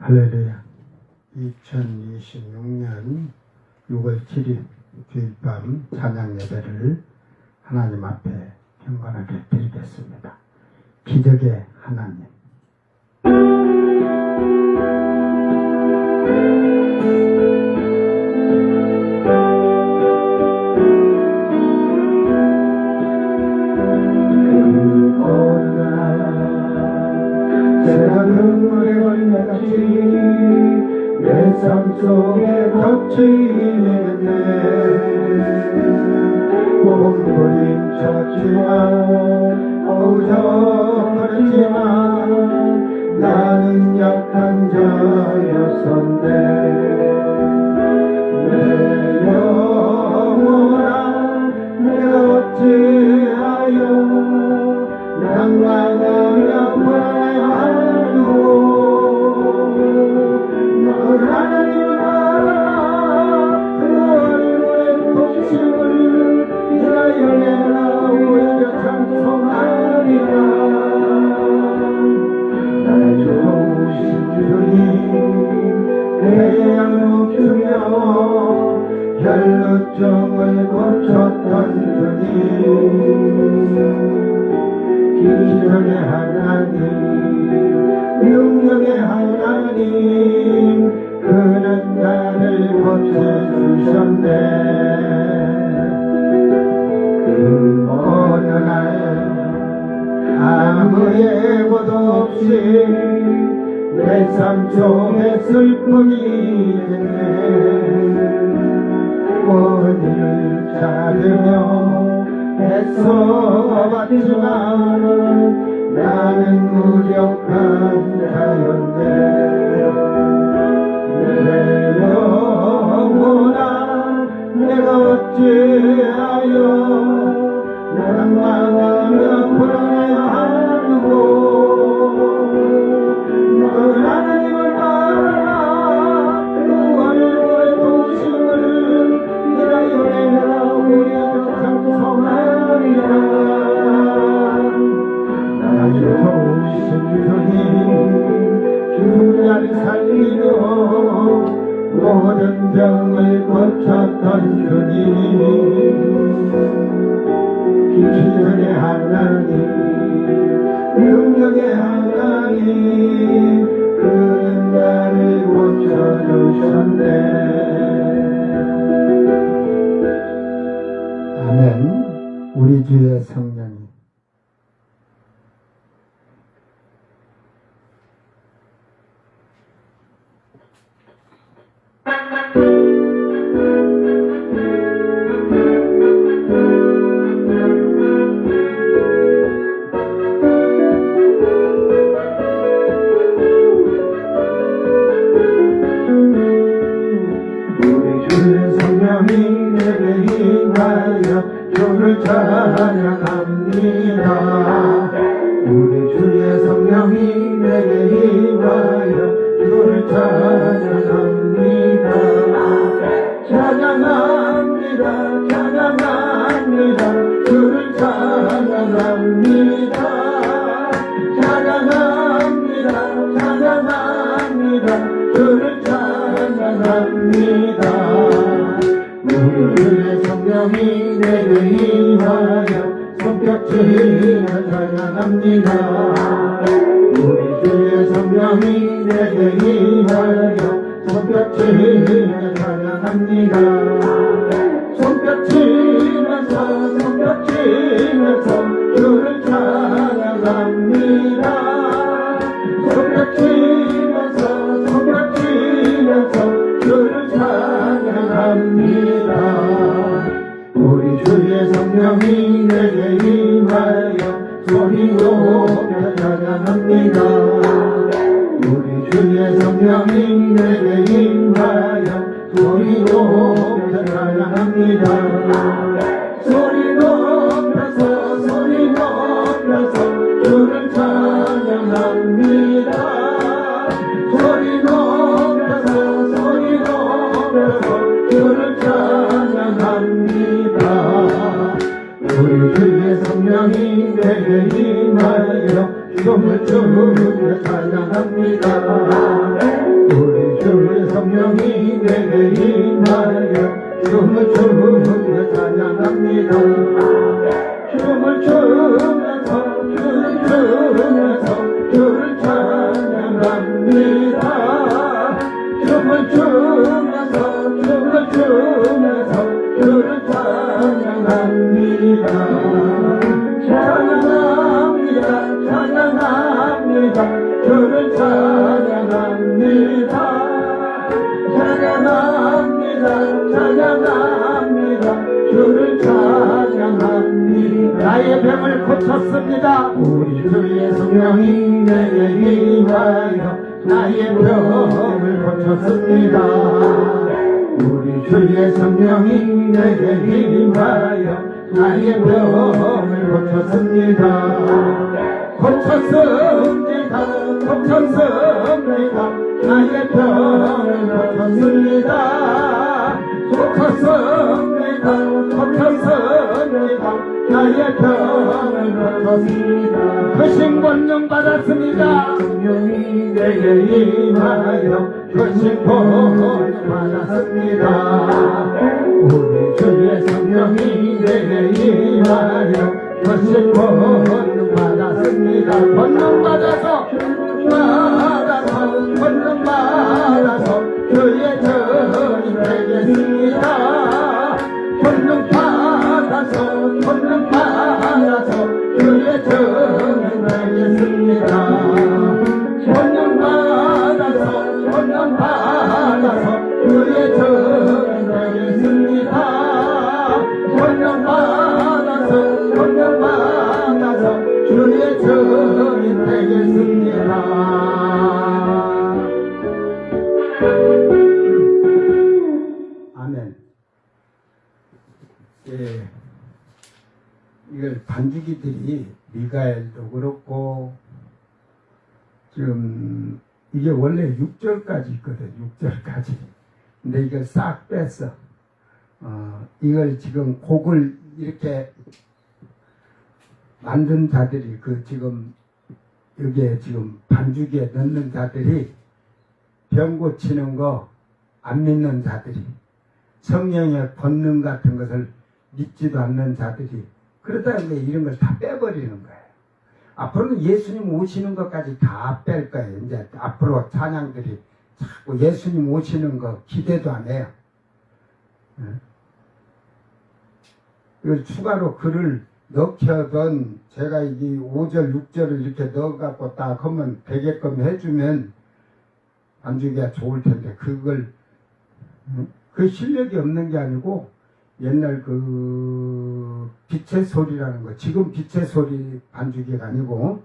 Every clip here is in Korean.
할렐루야. 2026년 6월 7일 주일밤 찬양 예배를 하나님 앞에 경건하게 드리겠습니다. 기적의 하나님. 내 삶 속에 덮치는데 몸부림쳤지만 어우적거렸지만 나는 약한 자였었네. 내 영혼아 내가 어찌하여 낭만하며 불안해하노. 하나님을 알아라. 그 얼굴의 독심을 이스라엘의 나오에 찬송하리라. 나의 좋으신 주님 내 양을 주며 혈루증을 고쳤던 주님, 기적의 하나님, 능력의 하나님, 그는 나를 고쳐주셨네. 그 어느 날 아무 예고도 없이 내 삶 속에 슬픔이 있네. 오늘 찾으며 애써봤지만 나는 무력한 자였네. 내 영혼아 내가 어찌하여 낭만하며 불안해하는고. 넌 하나님을 알아라. 그 얼굴의 도심을 이스라엘의 나오에 찬송하리라. 나의 좋으신 주님, 나를 살리며 모든 병을 고쳤던 주님, 기적의 하나님, 능력의 하나님, 그는 나를 고쳐주셨네. 아멘. 우리 주의 성령이 내게 임하여 주를 찬양합니다. 우리 주의 성령이 내게 임하여 주를 찬양합니다. 찬양합니다. 찬양합니다. 주를 찬양합니다. 찬양합니다. 찬양합니다. 주를 찬양합니다. 우리 주의 성령이 내게 임하여 손뼉치며 찬양합니다. 우리 주의 성령이 내게 임하여 손뼉치며 찬양합니다. 손뼉치면서 주를 찬양합니다. 손뼉치면서 주를 찬양합니다. 우리 주의 성령이 내게 임하여 소리 높여 찬양합니다. 우리 주의 성령이 내게 임하여 소리 높여 찬양합니다. 소리 높여서 주를 찬양합니다. 소리 높여서 주를 찬양합니다. 우리 주의 성령이 내게 임하여 기쁨을 주며 찬양합니다. 찬양합니다 찬양합니다 찬양합니다 주를 찬양합니다 나의 병을 고쳤습니다. 우리 주의 성령이 내게 임하여 나의 병을 고쳤습니다 우리 주의 성령이 내게 임하여 나의 병을 고쳤습니다 고쳤습니다 고쳤습니다 나의 병을 고쳤습니다 고쳤습니다 고쳤습니다 나의 병을 고쳤습니다 그 신권능 받았습니다 성령이 내게 임하여 그 신권능 받았습니다 우리 주의 성령이 내게 임하여 그 신권능 받았습니다 권능 받아서 권능 받아서 주의 전이 되겠습니다 권능 받아서 주의 전이 되겠습니다 권능 받아서 주의 전이 되겠습니다 권능 받아서 주의 전이 되겠습니다 아멘. 예, 이걸 반주기들이 미가엘도 그렇고 지금 이게 원래 6절까지 있거든. 6절까지. 근데 이걸 싹 뺐어. 이걸 지금 곡을 이렇게 만든 자들이 그 지금 여기에 지금 반주기에 넣는 자들이 병 고치는 거 안 믿는 자들이 성령의 권능 같은 것을 믿지도 않는 자들이 그러다 이제 이런 걸 다 빼버리는 거예요. 앞으로는 예수님 오시는 것까지 다 뺄 거예요. 이제 앞으로 찬양들이 자꾸 예수님 오시는 거 기대도 안 해요. 이걸 추가로 글을 넣혀던 제가 이게 5절, 6절을 이렇게 넣어갖고 딱 하면 되게끔 해주면 반주기가 좋을 텐데 그걸 그 실력이 없는 게 아니고 옛날 그 빛의 소리라는 거 지금 빛의 소리 반주기가 아니고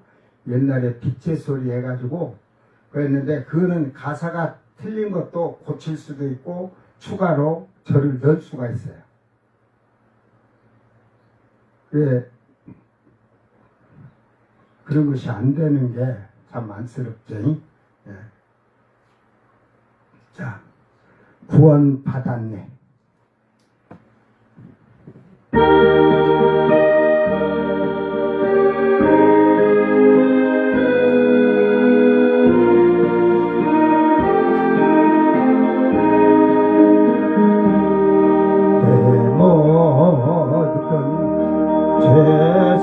옛날에 빛의 소리 해가지고 그랬는데 그거는 가사가 틀린 것도 고칠 수도 있고 추가로 절을 넣을 수가 있어요. 예, 그런 것이 안 되는 게 참 안쓰럽죠. 예. 자, 구원 받았네.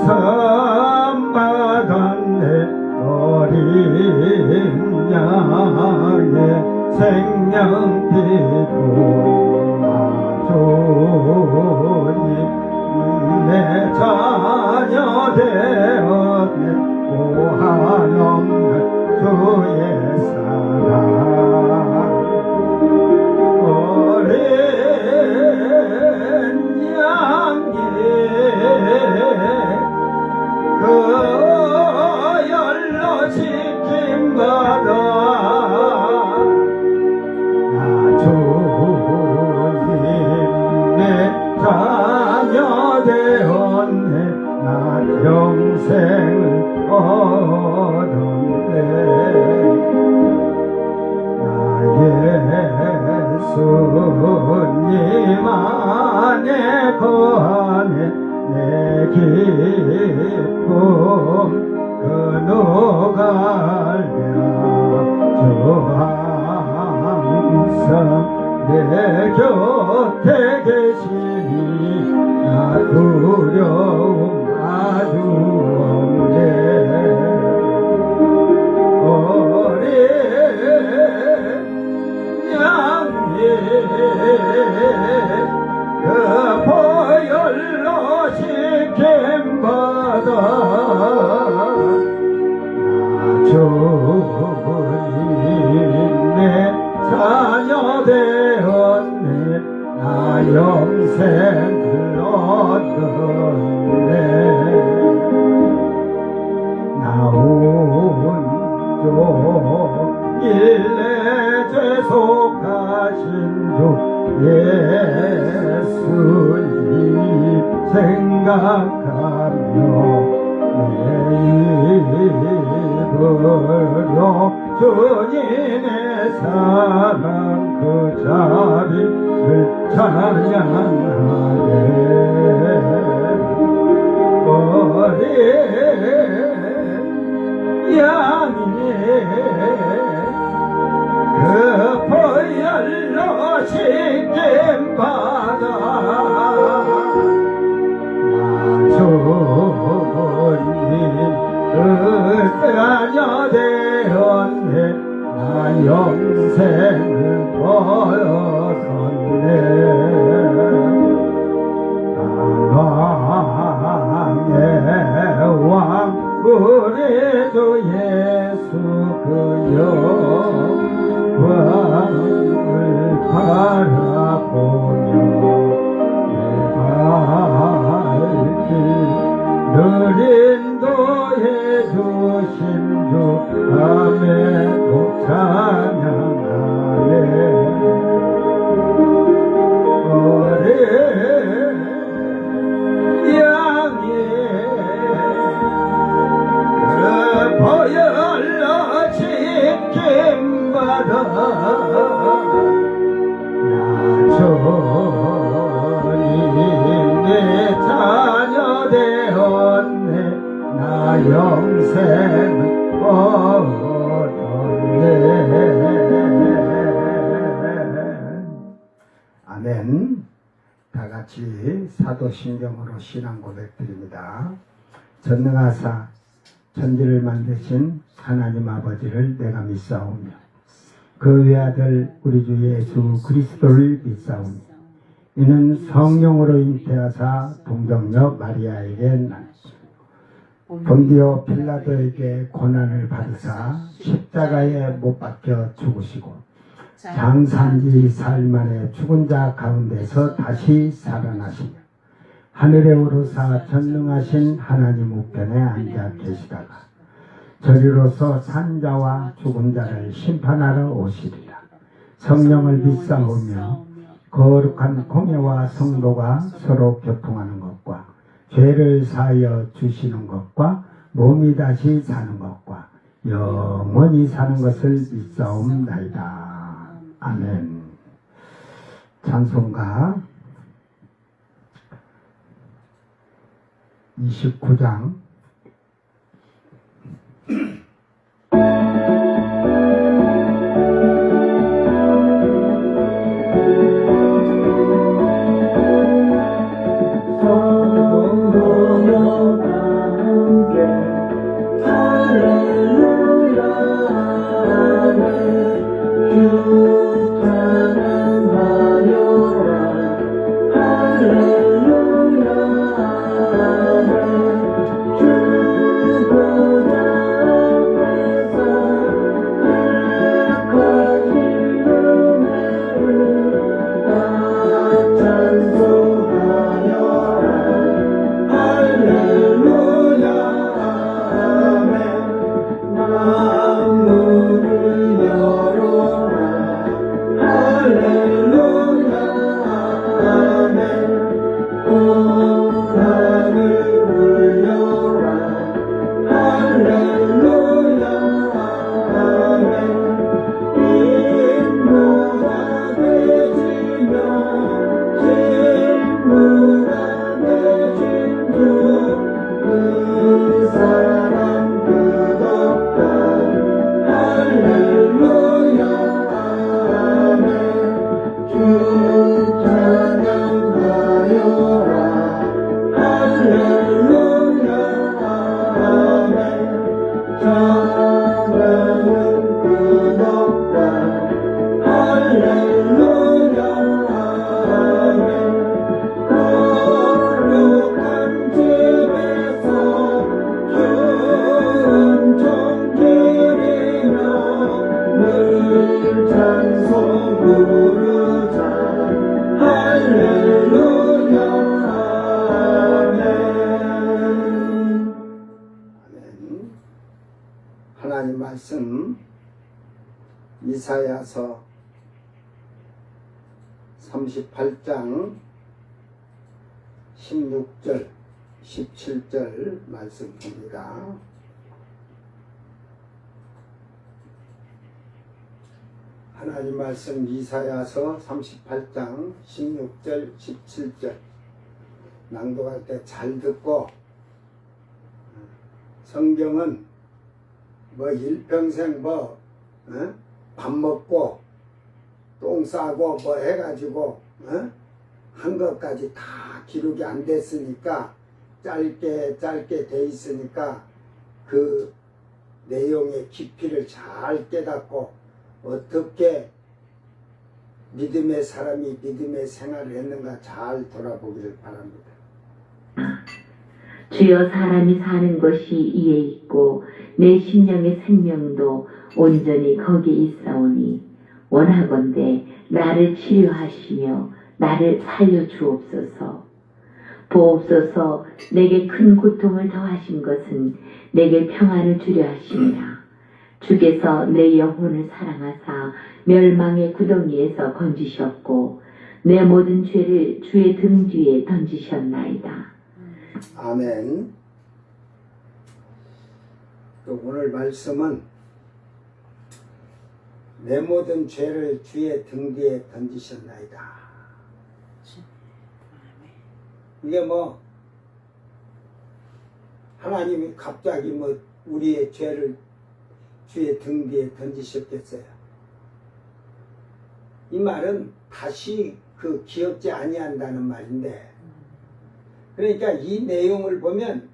죄산 받았네 어린 양의 생명비로 주님 내 자녀 되었네 오한 없는 주의 사랑 어린 양의 그 열로 지킴받아 나 주님 내 자녀 되었네 나 영생을 얻었네 나 예수님 안에 거하네 내 기쁨 그 누가 알랴 주 항상 내 곁에 계시니 나 두려움 아주 없네 어린 양의 그 보혈로 지킴받아 예수님 생각하며 내 입으로 주님의 사랑 그 자비를 찬양하네. 어린 양이 그 보혈로 씻김받아 나 주님 자녀 되었네. 나 영생을 얻었네. 왕의 왕 우리 주 예수 그 영광을 바라보며 내 발길 늘 인도해 주신 주 아멘고 찬양하네. 어린 양이 그 보혈로 씻김받아 나 주님의 자녀 되었네. 나 영생을 얻었네. 아멘. 다 같이 사도신경으로 신앙 고백드립니다. 전능하사 천지를 만드신 하나님 아버지를 내가 믿사오며 그 외아들 우리 주 예수 그리스도를 믿사오며 이는 성령으로 잉태하사 동정녀 마리아에게 난 본디오 빌라도에게 고난을 받으사 십자가에 못 박혀 죽으시고 장사한지 사흘 만에 죽은 자 가운데서 다시 살아나시며 하늘에 오르사 전능하신 하나님 우편에 앉아 계시다가 저리로서 산자와 죽은 자를 심판하러 오시리라. 성령을 믿사오며 거룩한 공예와 성도가 서로 교통하는 것과 죄를 사하여 주시는 것과 몸이 다시 사는 것과 영원히 사는 것을 믿사옵나이다. 아멘. 찬송가 29장 하나님 말씀 이사야서 38장 16절 17절 말씀 봅니다. 하나님 말씀 이사야서 38장 16절 17절 낭독할 때 잘 듣고, 성경은 뭐 일평생 밥 먹고 똥 싸고 뭐 해가지고 한 것까지 다 기록이 안 됐으니까, 짧게 돼 있으니까 그 내용의 깊이를 잘 깨닫고 어떻게 믿음의 사람이 믿음의 생활을 했는가 잘 돌아보기를 바랍니다. 주여, 사람이 사는 것이 이에 있고 내 심령의 생명도 온전히 거기에 있사오니 원하건대 나를 치료하시며 나를 살려 주옵소서. 보옵소서. 내게 큰 고통을 더하신 것은 내게 평안을 주려 하심이라. 주께서 내 영혼을 사랑하사 멸망의 구덩이에서 건지셨고 내 모든 죄를 주의 등 뒤에 던지셨나이다. 아멘. 오늘 말씀은 내 모든 죄를 주의 등 뒤에 던지셨나이다. 이게 뭐 하나님이 갑자기 우리의 죄를 주의 등 뒤에 던지셨겠어요. 이 말은 다시 기억지 아니한다는 말인데, 그러니까 이 내용을 보면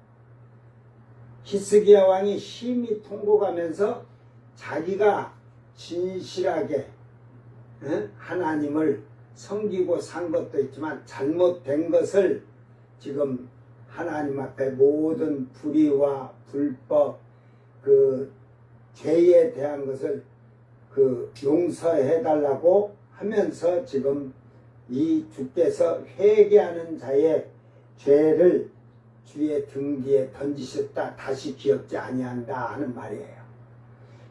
히스기야 왕이 심히 통곡하면서 자기가 진실하게 하나님을 섬기고 산 것도 있지만 잘못된 것을 지금 하나님 앞에 모든 불의와 불법 죄에 대한 것을 용서해 달라고 하면서 지금 이 주께서 회개하는 자의 죄를 주의 등 뒤에 던지셨다, 다시 기억지 아니한다 하는 말이에요.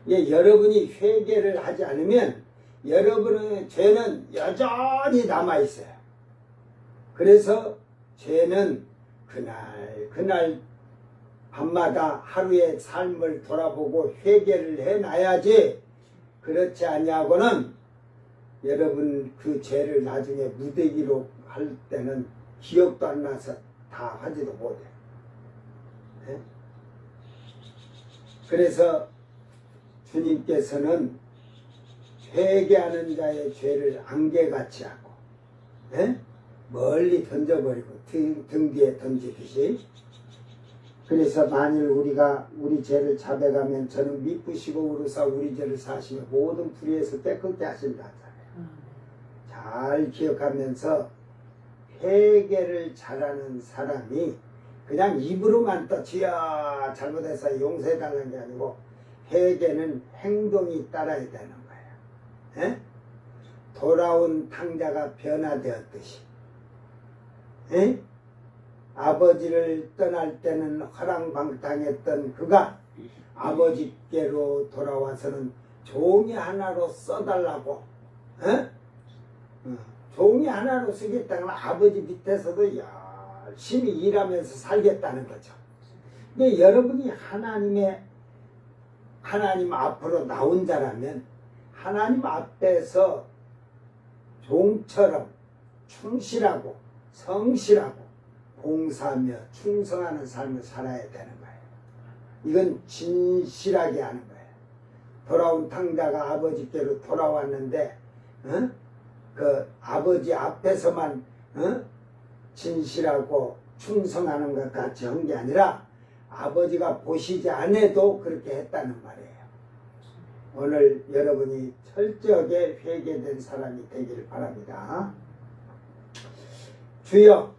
여러분이 회개를 하지 않으면 여러분의 죄는 여전히 남아있어요. 그래서 죄는 그날 밤마다 하루의 삶을 돌아보고 회개를 해놔야지, 그렇지 아니하고는 여러분 그 죄를 나중에 무대기로 할 때는 기억도 안 나서 다 하지도 못해요. 네? 그래서 주님께서는 회개하는 자의 죄를 안개같이 하고 멀리 던져버리고 등 뒤에 던지듯이, 그래서 만일 우리가 우리 죄를 자백하면 저는 미쁘시고 우르사 우리 죄를 사시며 모든 불의에서 깨끗게 하신다 하잖아요. 잘 기억하면서 회개를 잘하는 사람이 그냥 입으로만 또 주여 잘못해서 용서해달라는 게 아니고, 회개는 행동이 따라야 되는 거예요. 돌아온 탕자가 변화되었듯이, 아버지를 떠날 때는 허랑방탕했던 그가 아버지께로 돌아와서는 종이 하나로 써달라고, 종이 하나로 쓰겠다는 건 아버지 밑에서도 열심히 일하면서 살겠다는 거죠. 근데 여러분이 하나님 앞으로 나온 자라면 하나님 앞에서 종처럼 충실하고 성실하고 봉사하며 충성하는 삶을 살아야 되는 거예요. 이건 진실하게 하는 거예요. 돌아온 탕자가 아버지께로 돌아왔는데 그 아버지 앞에서만 진실하고 충성하는 것 같이 한 게 아니라 아버지가 보시지 않아도 그렇게 했다는 말이에요. 오늘 여러분이 철저하게 회개된 사람이 되기를 바랍니다. 주여,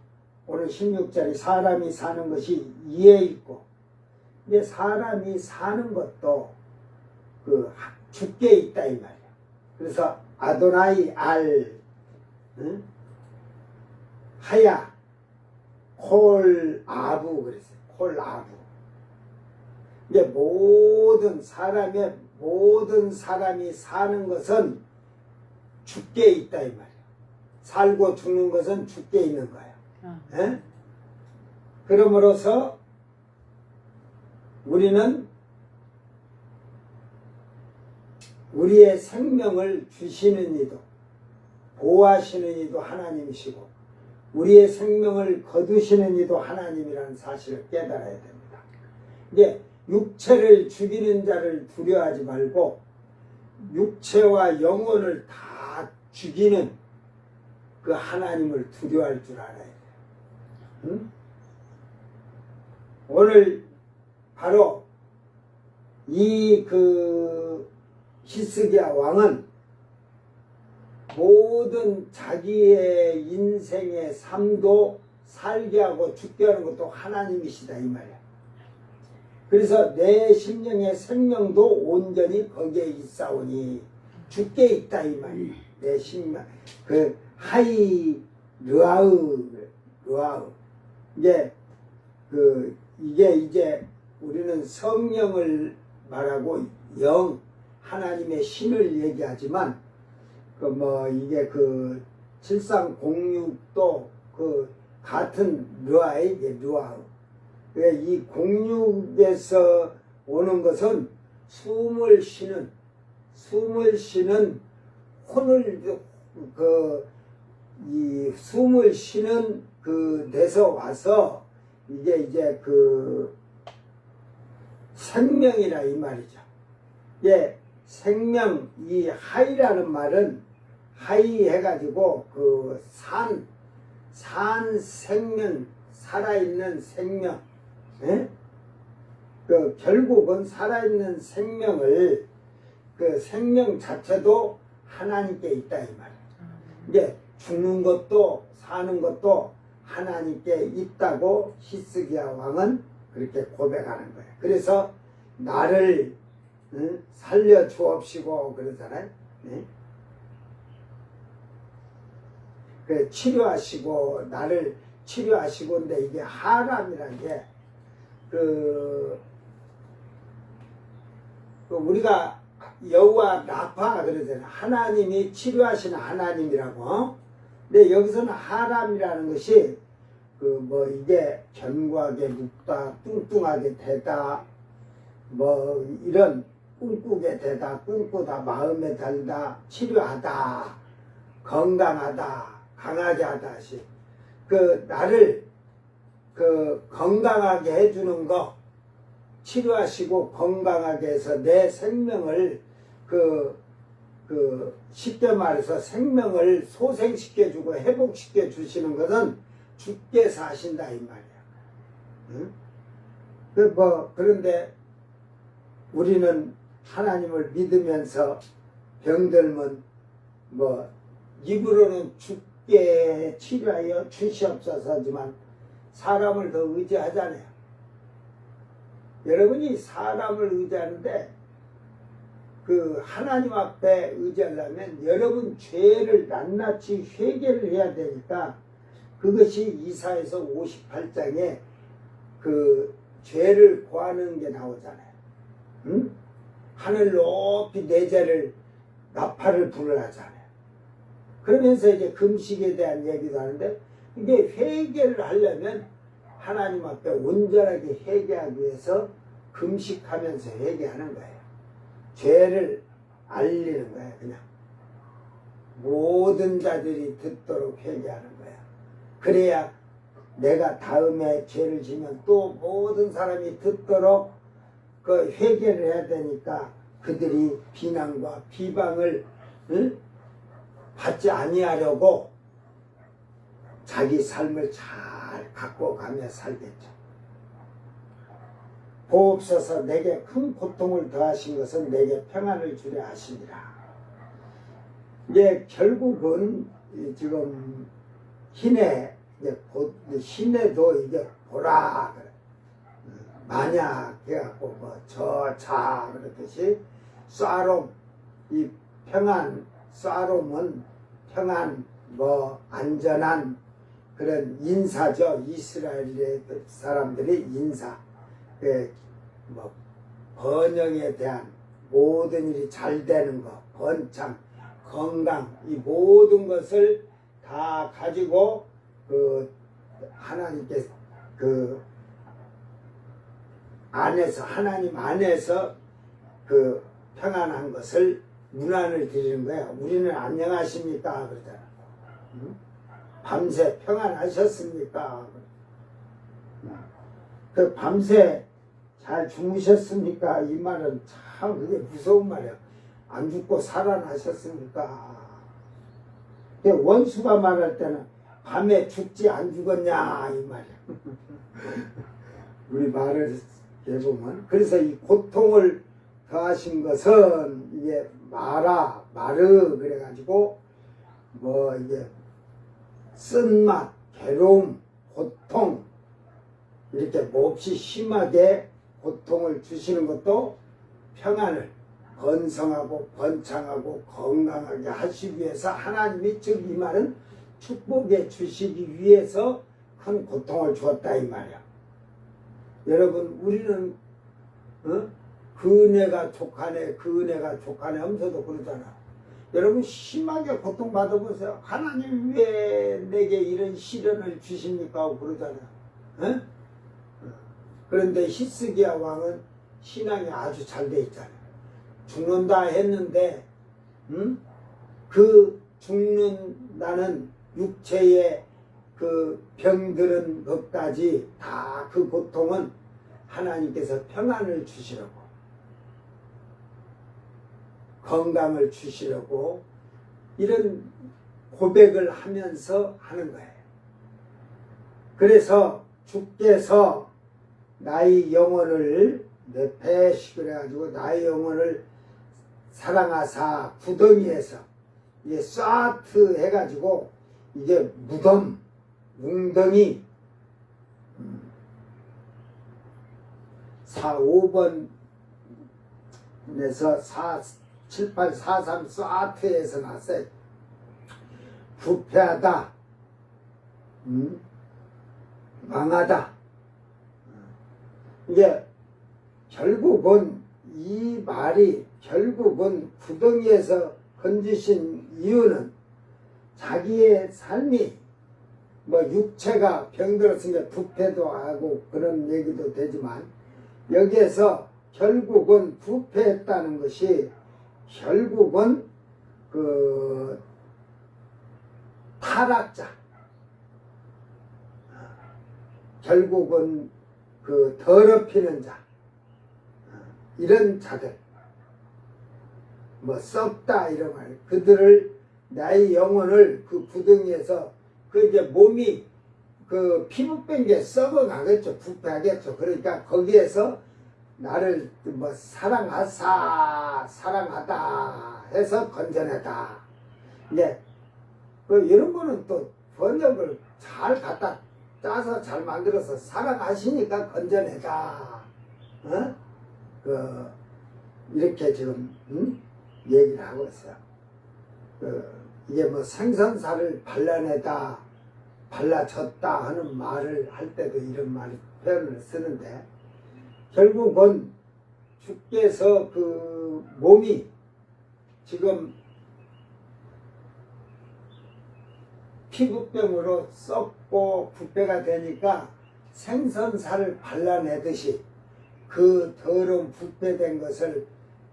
오늘 16절이 사람이 사는 것이 이에 있고, 근데 사람이 사는 것도 주께 있다 이 말이에요. 그래서 아도나이 알 하야 콜 아부 그랬어요. 콜 아부. 근데 모든 사람이 사는 것은 주께 있다 이 말이에요. 살고 죽는 것은 죽게 있는 거예요. 예? 그러므로서 우리는 우리의 생명을 주시는 이도 보호하시는 이도 하나님이시고 우리의 생명을 거두시는 이도 하나님이라는 사실을 깨달아야 됩니다. 이제 육체를 죽이는 자를 두려워하지 말고 육체와 영혼을 다 죽이는 그 하나님을 두려워할 줄 알아야 돼요. 응? 오늘 바로 이 히스기야 왕은 모든 자기의 인생의 삶도 살게 하고 죽게 하는 것도 하나님이시다 이 말이야. 그래서 내 심령의 생명도 온전히 거기에 있사오니 죽게 있다 이 말이야. 내 심령 하이 르아으 이게 이제 우리는 성령을 말하고 영 하나님의 신을 얘기하지만 이게 7306도 같은 르아에 이게 르아으. 이 공육에서 오는 것은 숨을 쉬는 혼을 이 숨을 쉬는 데서 와서 이게 이제 생명이라 이 말이죠. 예, 생명 이 하이라는 말은 하이 해가지고 산 생명 살아있는 생명. 예? 결국은 살아있는 생명을 생명 자체도 하나님께 있다 이 말이에요. 이게 죽는 것도 사는 것도 하나님께 있다고 히스기야 왕은 그렇게 고백하는 거예요. 그래서 나를 살려 주옵시고 그러잖아요. 네? 치료하시고 나를 치료하시고인데 이게 하람이라는 게 우리가 여호와 라파 그러잖아요. 하나님이 치료하시는 하나님이라고. 근데 여기서는 하람이라는 것이 이게 견고하게 눕다, 뚱뚱하게 되다, 이런 꿈꾸게 되다, 꿈꾸다, 마음에 들다, 치료하다, 건강하다, 강하게 하다 시. 나를 건강하게 해주는 거, 치료하시고 건강하게 해서 내 생명을 쉽게 말해서 생명을 소생시켜주고 회복시켜 주시는 것은 죽게 사신다 이 말이야. 응? 그런데 우리는 하나님을 믿으면서 병들면 입으로는 죽게 치료하여 주시옵소서지만 사람을 더 의지하잖아요. 여러분이 사람을 의지하는데 하나님 앞에 의지하려면 여러분 죄를 낱낱이 회개를 해야 되니까 그것이 이사야서 58장에 죄를 고하는 게 나오잖아요. 응? 하늘 높이 내 죄를 나팔을 부르라잖아요. 그러면서 이제 금식에 대한 얘기도 하는데 이게 회개를 하려면 하나님 앞에 온전하게 회개하기 위해서 금식하면서 회개하는 거예요. 죄를 알리는 거예요. 그냥 모든 자들이 듣도록 회개하는 거예요. 그래야 내가 다음에 죄를 지면 또 모든 사람이 듣도록 회개를 해야 되니까 그들이 비난과 비방을 받지 아니하려고 자기 삶을 잘 갖고 가며 살겠죠. 보옵소서 내게 큰 고통을 더하신 것은 내게 평안을 주려 하시니라. 이제 결국은 지금 희내도 이게 보라 그래. 만약 해갖고 저차 그렇듯이 쏴롬 이 평안 쏴롬은 평안 안전한 그런 인사죠. 이스라엘의 사람들의 인사. 번영에 대한 모든 일이 잘 되는 것, 번창, 건강 이 모든 것을 다 다 가지고 그 하나님께 그 안에서 하나님 안에서 그 평안한 것을 문안을 드리는 거야. 우리는 안녕하십니까 그러잖아. 응? 밤새 평안하셨습니까? 그 밤새 잘 주무셨습니까? 이 말은 참 그게 무서운 말이야. 안 죽고 살아나셨습니까? 원수가 말할 때는 밤에 죽지 안 죽었냐 이 말이야. 우리 말을 해보면 그래서 이 고통을 더하신 것은 이게 마르 그래가지고 뭐 이게 쓴맛, 괴로움, 고통 이렇게 몹시 심하게 고통을 주시는 것도 평안을 번성하고 번창하고 건강하게 하시기 위해서 하나님이 즉 이 말은 축복해 주시기 위해서 큰 고통을 주었다 이 말이야. 여러분 우리는 그 은혜가 족하네 그 은혜가 족하네 하면서도 그러잖아. 여러분 심하게 고통받아보세요. 하나님 왜 내게 이런 시련을 주십니까 하고 그러잖아. 그런데 히스기야 왕은 신앙이 아주 잘 돼 있잖아요. 죽는다 했는데 그 죽는다는 육체의 그 병들은 것까지 다 그 고통은 하나님께서 평안을 주시려고 건강을 주시려고 이런 고백을 하면서 하는 거예요. 그래서 주께서 나의 영혼을 네페시 그래가지고 나의 영혼을 사랑하사 구덩이에서 이게 쏴트 해가지고 이게 무덤 웅덩이 5번에서 7, 8, 4, 3 쏴트에서 났어요. 부패하다 망하다. 이게 결국은 이 말이 결국은 구덩이에서 건지신 이유는 자기의 삶이 뭐 육체가 병들었으니까 부패도 하고 그런 얘기도 되지만 여기에서 결국은 부패했다는 것이 결국은 그 타락자 결국은 그 더럽히는 자 이런 자들 뭐 썩다 이런 말 그들을 나의 영혼을 그 구덩이에서 그 이제 몸이 그 피부 뺀 게 썩어 가겠죠. 부패하겠죠. 그러니까 거기에서 나를 뭐 사랑하다 해서 건져내다. 이제 그 이런 거는 또 번역을 잘 갖다 짜서 잘 만들어서 사랑하시니까 건져내다. 이렇게 지금 얘기를 하고 있어요. 이게 뭐 생선살을 발라내다, 발라졌다 하는 말을 할 때도 이런 표현을 쓰는데 결국은 주께서 그 몸이 지금 피부병으로 썩고 부패가 되니까 생선살을 발라내듯이 그 더러운 부패된 것을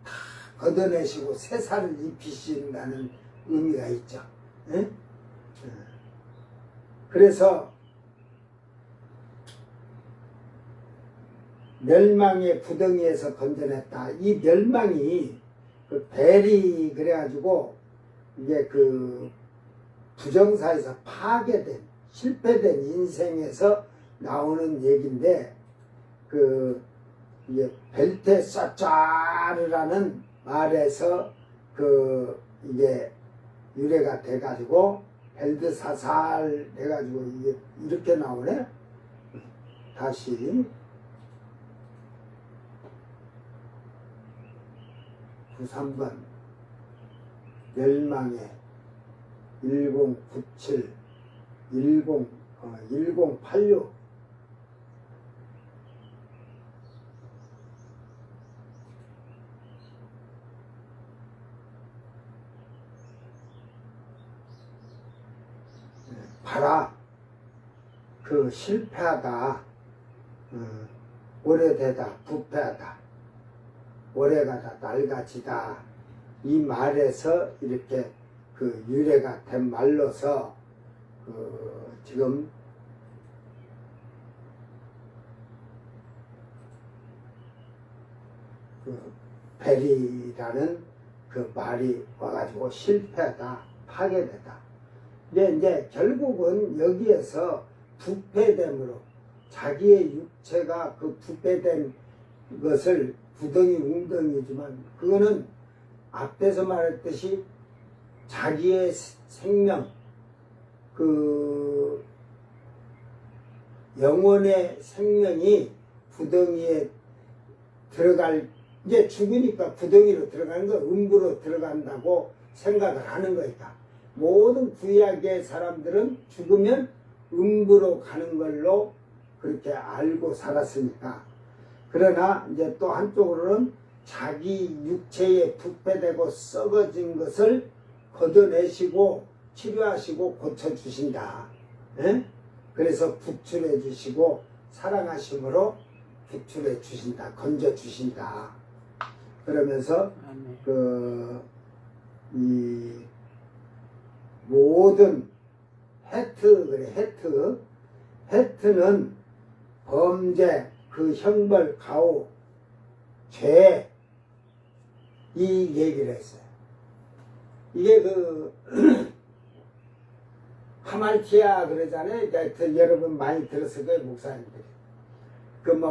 다 걷어내시고 새 살을 입히신다는 의미가 있죠. 에? 그래서 멸망의 구덩이에서 건져냈다. 이 멸망이 그 벨이 그래가지고 이게 그 부정사에서 파괴된 실패된 인생에서 나오는 얘기인데 그 이게 벨테사짜르라는 말에서 그 이게 유래가 돼가지고 벨드사살 해가지고 이게 이렇게 나오네. 다시 93번 멸망의 1096 1086 봐라, 그 실패하다, 오래되다, 부패하다, 오래가다, 낡아지다, 이 말에서 이렇게 그 유래가 된 말로서 지금 베리라는 그 말이 와가지고 실패하다, 파괴되다. 근데 이제 결국은 여기에서 부패됨으로 자기의 육체가 그 부패된 것을 구덩이 웅덩이지만 그거는 앞에서 말했듯이 자기의 생명, 그 영혼의 생명이 구덩이에 이제 죽으니까 구덩이로 들어가는 거, 음부로 들어간다고 생각을 하는 거니까. 모든 구약의 사람들은 죽으면 음부로 가는 걸로 그렇게 알고 살았으니까. 그러나 이제 또 한쪽으로는 자기 육체에 부패되고 썩어진 것을 걷어내시고 치료하시고 고쳐주신다. 에? 그래서 구출해 주시고 사랑하심으로 구출해 주신다. 건져 주신다. 그러면서 이 모든 헤트는 범죄, 그 형벌, 가오, 죄, 이 얘기를 했어요. 이게 하말티아 그러잖아요. 여러분 많이 들었을 거예요, 목사님들이.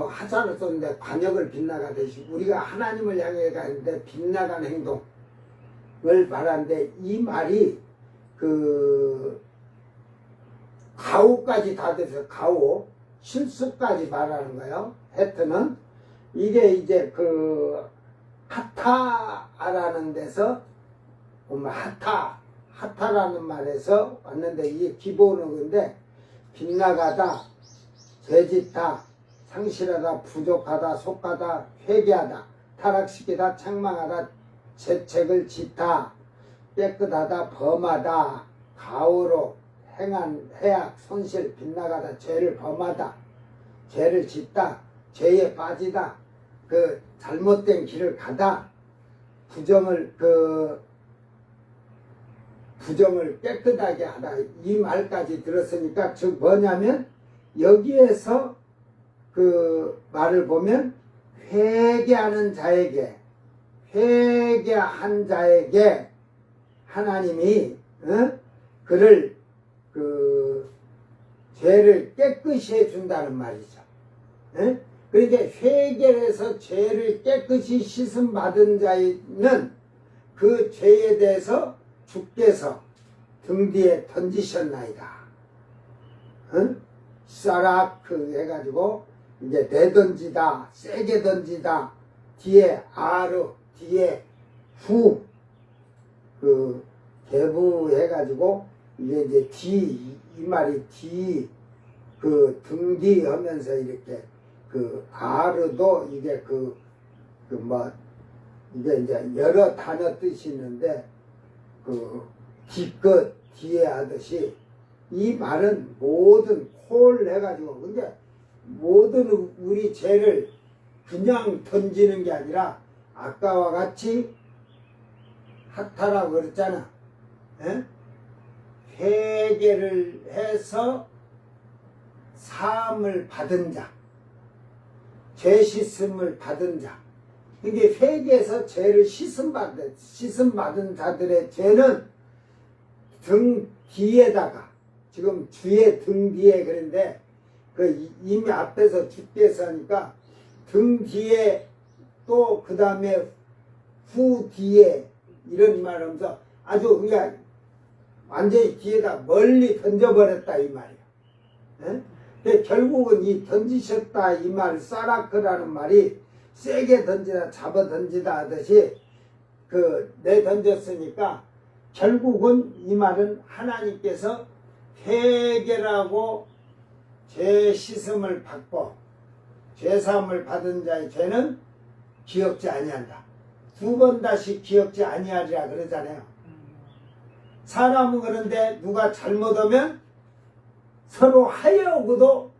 화살을 쏘는데 관역을 빗나가듯이 우리가 하나님을 향해 가는데 빗나간 행동을 말하는데, 이 말이 가오까지 다 돼서 가오, 실수까지 말하는 거예요. 헤트는 이게 이제 하타라는 데서 보면 하타라는 말에서 왔는데, 이게 기본은 근데 빗나가다, 죄짓다, 상실하다, 부족하다, 속하다, 회개하다, 타락시키다, 책망하다, 재책을 짓다, 깨끗하다, 범하다, 가오로 행한 해악, 손실, 빗나가다, 죄를 범하다, 죄를 짓다, 죄에 빠지다, 잘못된 길을 가다, 부정을 깨끗하게 하다, 이 말까지 들었으니까, 즉 뭐냐면 여기에서 말을 보면 회개한 자에게 하나님이 그를 죄를 깨끗이 해준다는 말이죠. 그러니까 회개해서 죄를 깨끗이 씻음 받은 자는 그 죄에 대해서 주께서 등 뒤에 던지셨나이다. 사라크 해가지고 이제 내던지다, 세게 던지다, 뒤에 아르, 뒤에 후, 개부 해가지고 이게 이제 뒤, 이 말이 뒤, 등 뒤 하면서 이렇게 아르도 이게 이게 이제 여러 단어 뜻이 있는데 뒤끝, 뒤에 하듯이 이 말은 모든 콜 해가지고, 근데 모든 우리 죄를 그냥 던지는 게 아니라 아까와 같이 하타라고 그랬잖아. 회개를 해서 사함을 받은 자, 죄 씻음을 받은 자. 이게 회개해서 죄를 씻음 받은 자들의 죄는 등 뒤에다가, 지금 주의 등 뒤에 그런데 이미 앞에서 주께서 하니까 등 뒤에 또 그 다음에 후 뒤에 이런 말 하면서 아주 그냥 완전히 뒤에다 멀리 던져버렸다 이 말이야. 근데 결국은 이 던지셨다 이 말, 사라크라는 말이 세게 던지다, 잡아 던지다 하듯이 내던졌으니까 결국은 이 말은 하나님께서 회개라고 죄 씻음을 받고 죄 사함을 받은 자의 죄는 기억지 아니한다. 두 번 다시 기억지 아니하리라 그러잖아요. 사람은 그런데 누가 잘못하면 서로 하여고도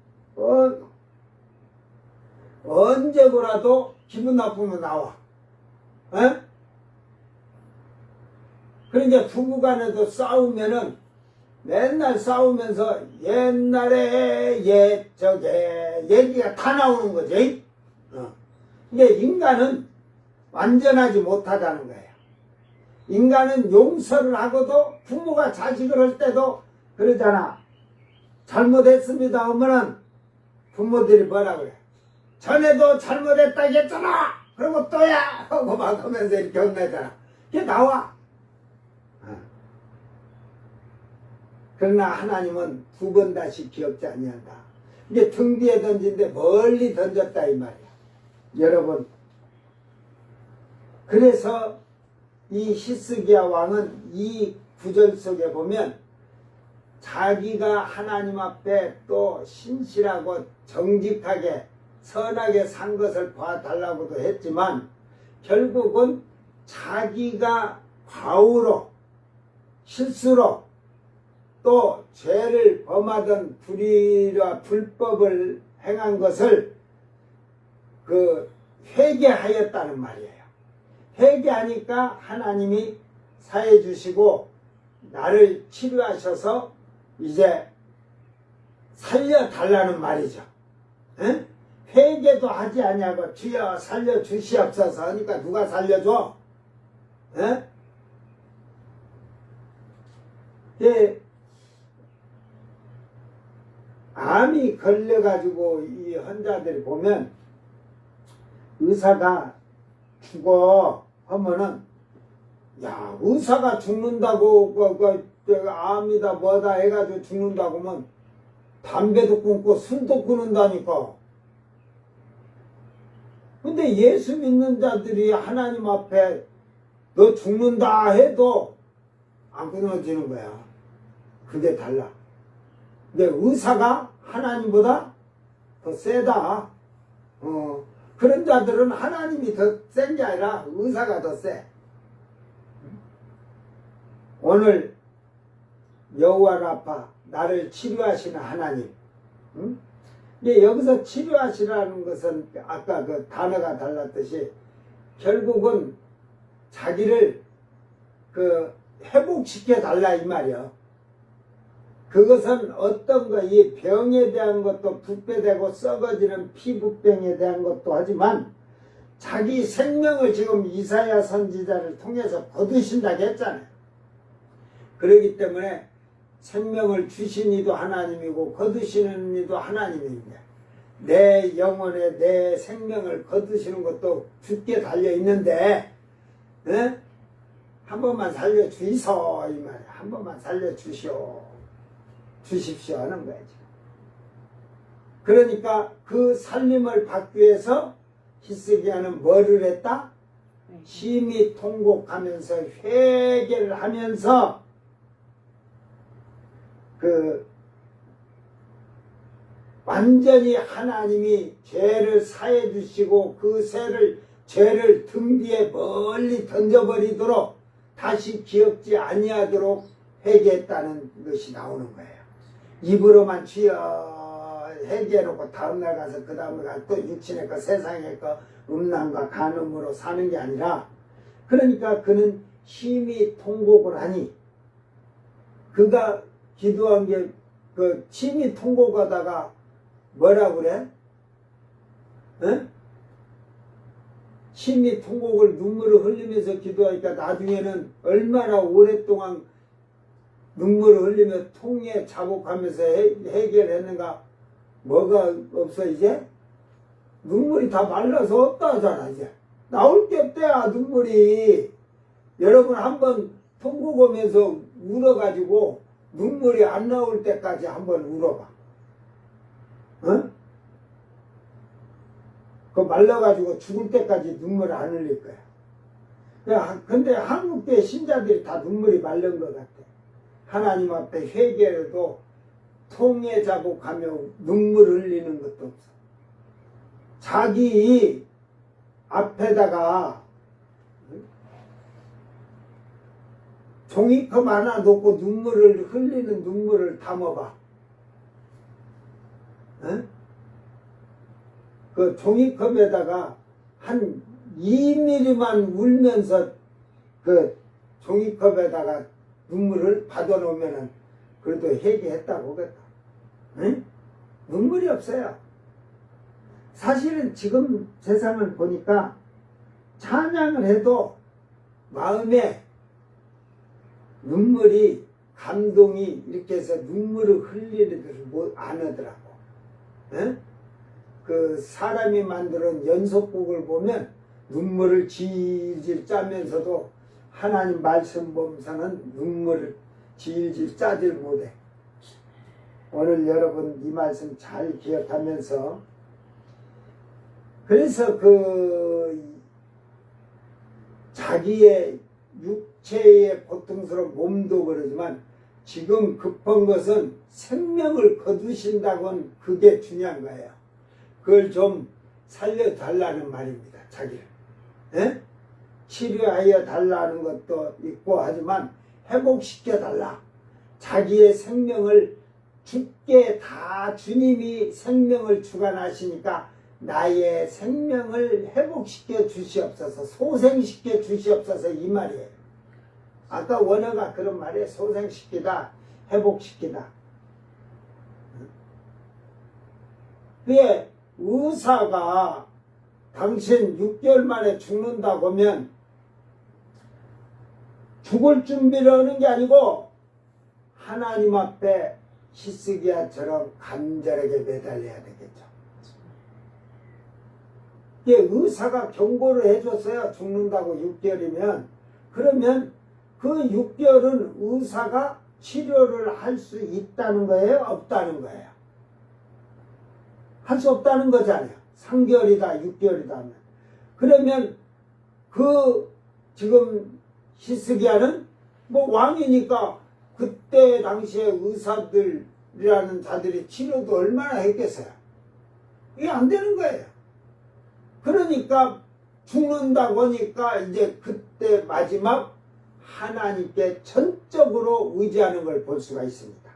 언제고라도 기분 나쁘면 나와. 에? 그러니까 부부간에도 싸우면은 맨날 싸우면서 옛날에 옛적에 얘기가 다 나오는 거지. 이게 인간은 완전하지 못하다는 거예요. 인간은 용서를 하고도 부모가 자식을 할 때도 그러잖아. 잘못했습니다 하면은 부모들이 뭐라 그래? 전에도 잘못했다고 했잖아. 그리고 또야 하고 막 하면서 이렇게 혼내잖아. 그게 나와. 그러나 하나님은 두 번 다시 기억지 아니한다. 이게 등 뒤에 던진데 멀리 던졌다 이 말이야. 여러분, 그래서 이 히스기야 왕은 이 구절 속에 보면 자기가 하나님 앞에 또 신실하고 정직하게 선하게 산 것을 봐달라고도 했지만 결국은 자기가 과오로 실수로 또 죄를 범하던 불의와 불법을 행한 것을 회개하였다는 말이에요. 회개하니까 하나님이 사해 주시고 나를 치료하셔서 이제 살려달라는 말이죠. 에? 회개도 하지 아니하고 주여 살려주시옵소서 하니까 누가 살려줘? 에? 예, 암이 걸려가지고 이 환자들이 보면 의사가 죽어 하면은 야 의사가 죽는다고 암이다 뭐다 해가지고 죽는다고 하면 담배도 끊고 술도 끊는다니까. 근데 예수 믿는 자들이 하나님 앞에 너 죽는다 해도 안 끊어지는 거야. 그게 달라. 근데 의사가 하나님보다 더 세다. 그런 자들은 하나님이 더 센 게 아니라 의사가 더 세. 오늘 여호와 라파 나를 치료하시는 하나님. 근데 여기서 치료하시라는 것은 아까 그 단어가 달랐듯이 결국은 자기를 회복시켜 달라 이 말이야. 그것은 어떤 거, 이 병에 대한 것도 부패되고 썩어지는 피부병에 대한 것도 하지만 자기 생명을 지금 이사야 선지자를 통해서 거두신다고 했잖아요. 그렇기 때문에 생명을 주신 이도 하나님이고 거두시는 이도 하나님인데 내 영혼에 내 생명을 거두시는 것도 주께 달려있는데 한 번만 살려주이소 이 말이야. 한 번만 살려주시오. 주십시오 하는 거야 지금. 그러니까 그 살림을 받기 위해서 히스기야는 뭐를 했다? 심히 통곡하면서 회개를 하면서 완전히 하나님이 죄를 사해 주시고 그 죄를 등 뒤에 멀리 던져버리도록 다시 기억지 아니하도록 회개했다는 것이 나오는 거예요. 입으로만 주여 회개해놓고 다음날 가서 그 다음에 가서 또 육신의 것 세상의 것 음란과 간음으로 사는 게 아니라 그러니까 그는 심히 통곡을 하니 그가 기도한 게 심히 통곡하다가 뭐라 그래? 심히 통곡을 눈물을 흘리면서 기도하니까 나중에는 얼마나 오랫동안 눈물을 흘리며 통에 자복하면서 해결했는가. 뭐가 없어 이제? 눈물이 다 말라서 없다 하잖아 이제. 나올 게 없대야 눈물이. 여러분 한번 통곡하면서 울어가지고 눈물이 안 나올 때까지 한번 울어봐. 그 말라가지고 죽을 때까지 눈물 안 흘릴 거야. 근데 한국계 신자들이 다 눈물이 마른 것 같아. 하나님 앞에 회개해도 통에 자복하며 눈물 흘리는 것도 없어. 자기 앞에다가 종이컵 하나 놓고 눈물을 흘리는 눈물을 담아봐. 그 종이컵에다가 한 2mm만 울면서 그 종이컵에다가 눈물을 받아놓으면은 그래도 회개했다고 그랬다. 응? 눈물이 없어요. 사실은 지금 세상을 보니까 찬양을 해도 마음에 눈물이 감동이 이렇게 해서 눈물을 흘리지를 안 하더라고. 응? 그 사람이 만드는 연속곡을 보면 눈물을 질질 짜면서도 하나님 말씀 보면서는 눈물을 질질 짜질 못해. 오늘 여러분 이 말씀 잘 기억하면서 그래서 그 자기의 육체의 고통스러운 몸도 그러지만 지금 급한 것은 생명을 거두신다고는 그게 중요한 거예요. 그걸 좀 살려달라는 말입니다. 자기를. 예? 치료하여 달라는 것도 있고 하지만 회복시켜 달라. 자기의 생명을 주께 다 주님이 생명을 주관하시니까 나의 생명을 회복시켜 주시옵소서, 소생시켜 주시옵소서 이 말이에요. 아까 원어가 그런 말이에요. 소생시키다, 회복시키다. 그게 의사가 당신 6개월 만에 죽는다고 하면 죽을 준비를 하는 게 아니고 하나님 앞에 히스기야처럼 간절하게 매달려야 되겠죠. 의사가 경고를 해줬어요. 죽는다고 6개월이면. 그러면 그 6개월은 의사가 치료를 할 수 있다는 거예요? 없다는 거예요? 할 수 없다는 거잖아요. 3개월이다 6개월이다 하면. 그러면 그 지금 히스기야는 뭐 왕이니까 그때 당시에 의사들이라는 자들이 치료도 얼마나 했겠어요. 이게 안 되는 거예요. 그러니까 죽는다고 하니까 이제 그때 마지막 하나님께 전적으로 의지하는 걸 볼 수가 있습니다.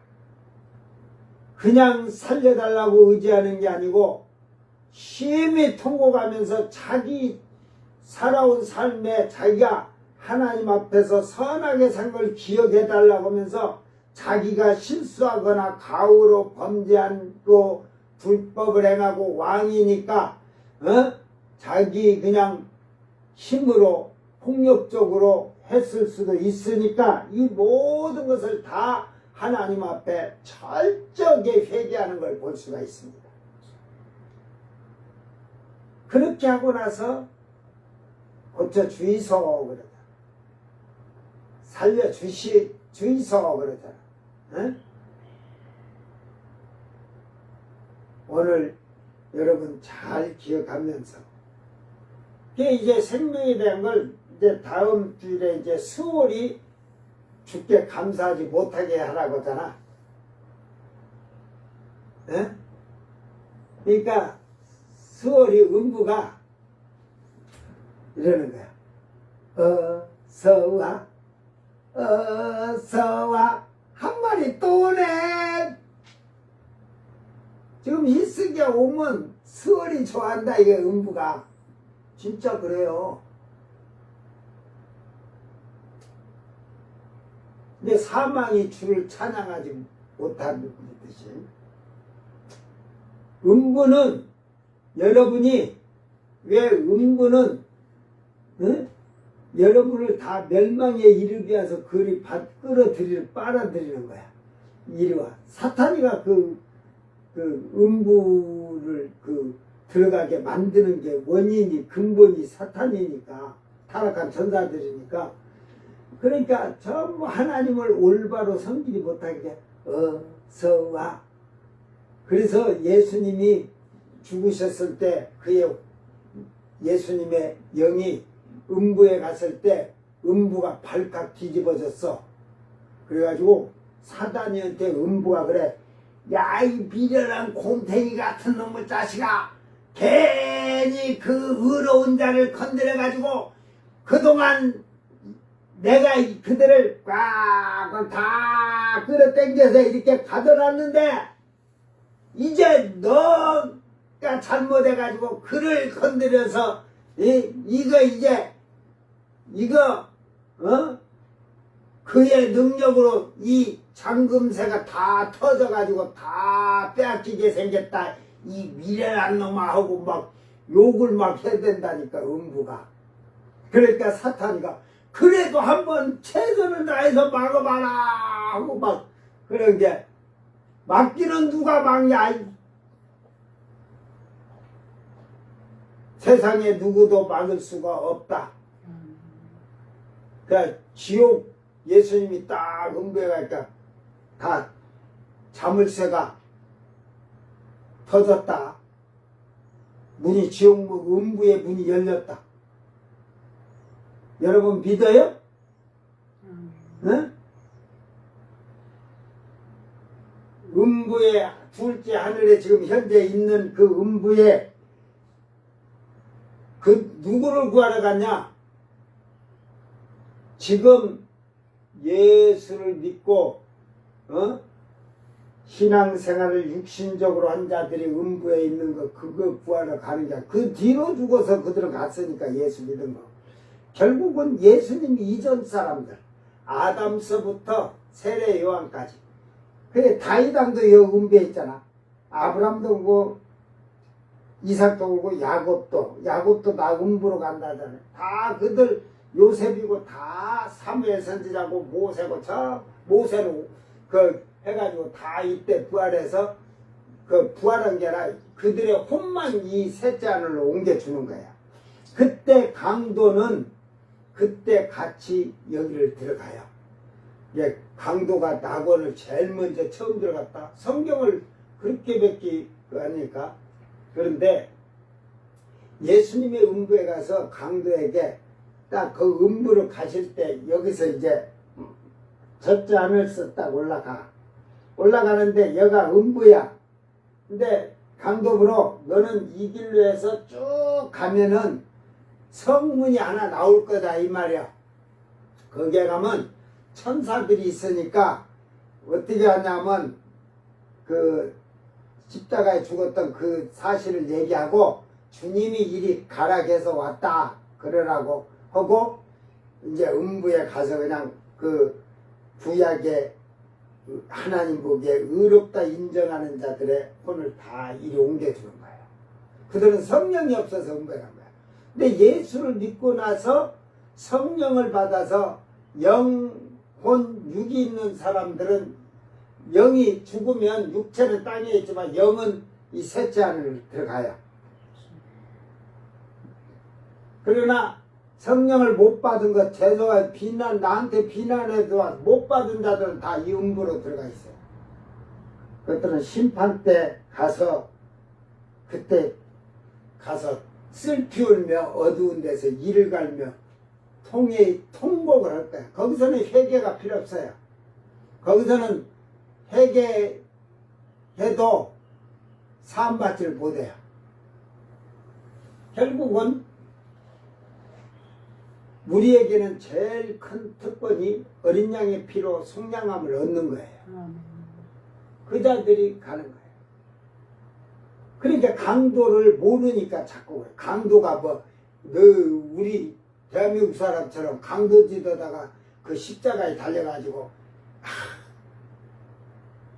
그냥 살려달라고 의지하는 게 아니고 심히 통곡하면서 자기 살아온 삶에 자기가 하나님 앞에서 선하게 산 걸 기억해달라고 하면서 자기가 실수하거나 가후로 범죄하고 불법을 행하고 왕이니까 자기 그냥 힘으로 폭력적으로 했을 수도 있으니까 이 모든 것을 다 하나님 앞에 철저하게 회개하는 걸 볼 수가 있습니다. 그렇게 하고 나서 고쳐주이소 그러잖아. 살려주이소 그러잖아. 응? 오늘 여러분 잘 기억하면서 이제 생명에 대한 걸 이제 다음 주일에 이제 수월이 주께 감사하지 못하게 하라고 하잖아. 응? 그러니까 수월이 음부가 이러는 거야. 어서와 어서와 한 마리 또 오네. 지금 히스기야 오면 수월이 좋아한다 이게 음부가. 진짜 그래요. 근데 사망이 주를 찬양하지 못하는 듯이 음부는 여러분이 왜 음부는 여러분을 다 멸망에 이르게 해서 그리 빨아들이는 거야. 이리 와. 사탄이가 그 음부를 들어가게 만드는 게 원인이 근본이 사탄이니까 타락한 전사들이니까 그러니까 전부 하나님을 올바로 섬기지 못하게 어서와. 그래서 예수님이 죽으셨을 때 그의 예수님의 영이 음부에 갔을 때 음부가 발칵 뒤집어졌어. 그래가지고 사단이한테 음부가 그래. 야, 이 비련한 곰탱이 같은 놈의 자식아, 괜히 그 의로운 자를 건드려가지고 그동안 내가 그들을 꽉 다 끌어당겨서 이렇게 가둬놨는데 이제 너 내가 잘못해가지고 그를 건드려서 이거 그의 능력으로 이 잠금새가 다 터져가지고 다 빼앗기게 생겼다. 이 미련한 놈아 하고 막 욕을 막 해야 된다니까, 음부가. 그러니까 사탄이가 그래도 한번 최선을 다해서 막아봐라 하고 막 그런 게, 막기는 누가 막냐. 세상에 누구도 막을 수가 없다. 그러니까 지옥 예수님이 딱 음부에 가니까 다 자물쇠가 터졌다. 문이 지옥 음부의 문이 열렸다. 여러분 믿어요? 응? 음부의 둘째 하늘에 지금 현재 있는 그 음부에 그 누구를 구하러 갔냐? 지금 예수를 믿고 신앙생활을 육신적으로 한 자들이 음부에 있는 거 그거 구하러 가는 게, 그 뒤로 죽어서 그들은 갔으니까 예수 믿은 거. 결국은 예수님 이전 사람들, 아담서부터 세례 요한까지. 그래 다윗왕도 여 음부에 있잖아. 아브람도 오고 이삭도 오고 야곱도 다 음부로 간다잖아요. 다 그들 요셉이고 다 사무엘 선지자고 모세고, 저 모세로 그 해가지고 다 이때 부활해서 그 부활한 게 아니라 그들의 혼만 이 셋째 하늘로 옮겨주는 거야. 그때 강도는 그때 같이 여기를 들어가요. 예, 강도가 낙원을 제일 먼저 처음 들어갔다. 성경을 그렇게 뵙기 하니까. 그런데 예수님의 음부에 가서 강도에게 딱 그 음부로 가실 때 여기서 이제 첫째 하늘에서 딱 올라가는데 여가 음부야. 근데 강도부로 너는 이 길로 해서 쭉 가면은 성문이 하나 나올 거다 이 말이야. 거기에 가면 천사들이 있으니까 어떻게 하냐면 그 십자가에 죽었던 그 사실을 얘기하고 주님이 이리 가락해서 왔다 그러라고 하고, 이제 음부에 가서 그냥 그 구약의 하나님 보기에 의롭다 인정하는 자들의 혼을 다 이리 옮겨주는 거예요. 그들은 성령이 없어서 음부에 간 거예요. 근데 예수를 믿고 나서 성령을 받아서 영혼 육이 있는 사람들은, 영이 죽으면 육체는 땅에 있지만 영은 이 셋째 하늘을 들어가요. 그러나 성령을 못 받은 것, 죄송한 비난, 나한테 비난해도 못 받은 자들은 다 이 음부로 들어가 있어요. 그것들은 심판 때 가서, 그때 가서 슬피 울며 어두운 데서 이를 갈며 통곡을 할 거야. 거기서는 회개가 필요 없어요. 거기서는 회개해도 사함받지를 못해요. 결국은 우리에게는 제일 큰 특권이 어린 양의 피로 속량함을 얻는 거예요. 그 자들이 가는 거예요. 그러니까 강도를 모르니까 자꾸 그래. 강도가 우리 대한민국 사람처럼 강도지도다가 그 십자가에 달려가지고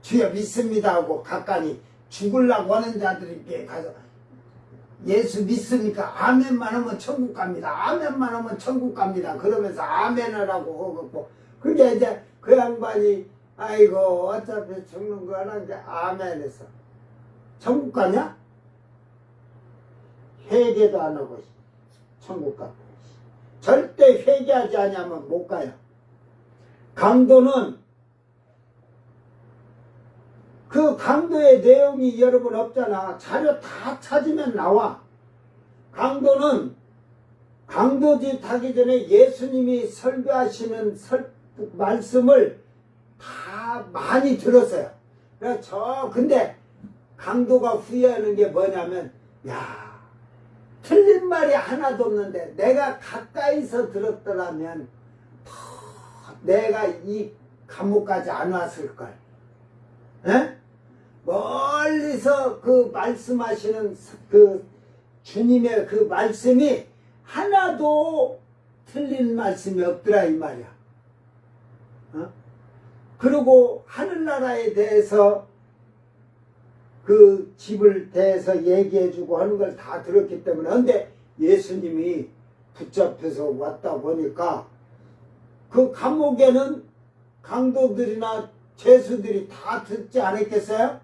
주여 믿습니다 하고 가까이 죽으려고 하는 자들에게 가서 예수 믿습니까? 아멘만 하면 천국 갑니다. 아멘만 하면 천국 갑니다. 그러면서 아멘을 하고 하고, 그게 이제 그 양반이 아이고 어차피 죽는 거 하는데 아멘 했어. 천국 가냐? 회개도 안 하고 천국 가고. 절대 회개하지 않으면 못 가요. 강도는 그 강도의 내용이 여러분 없잖아. 자료 다 찾으면 나와. 강도는 강도짓 하기 전에 예수님이 설교하시는 말씀을 다 많이 들었어요. 근데 강도가 후회하는 게 뭐냐면, 야, 틀린 말이 하나도 없는데 내가 가까이서 들었더라면 내가 이 감옥까지 안 왔을걸. 에? 멀리서 그 말씀하시는 그 주님의 그 말씀이 하나도 틀린 말씀이 없더라 이 말이야. 그리고 하늘나라에 대해서 그 집을 대해서 얘기해주고 하는 걸 다 들었기 때문에 근데 예수님이 붙잡혀서 왔다 보니까 그 감옥에는 강도들이나 죄수들이 다 듣지 않았겠어요?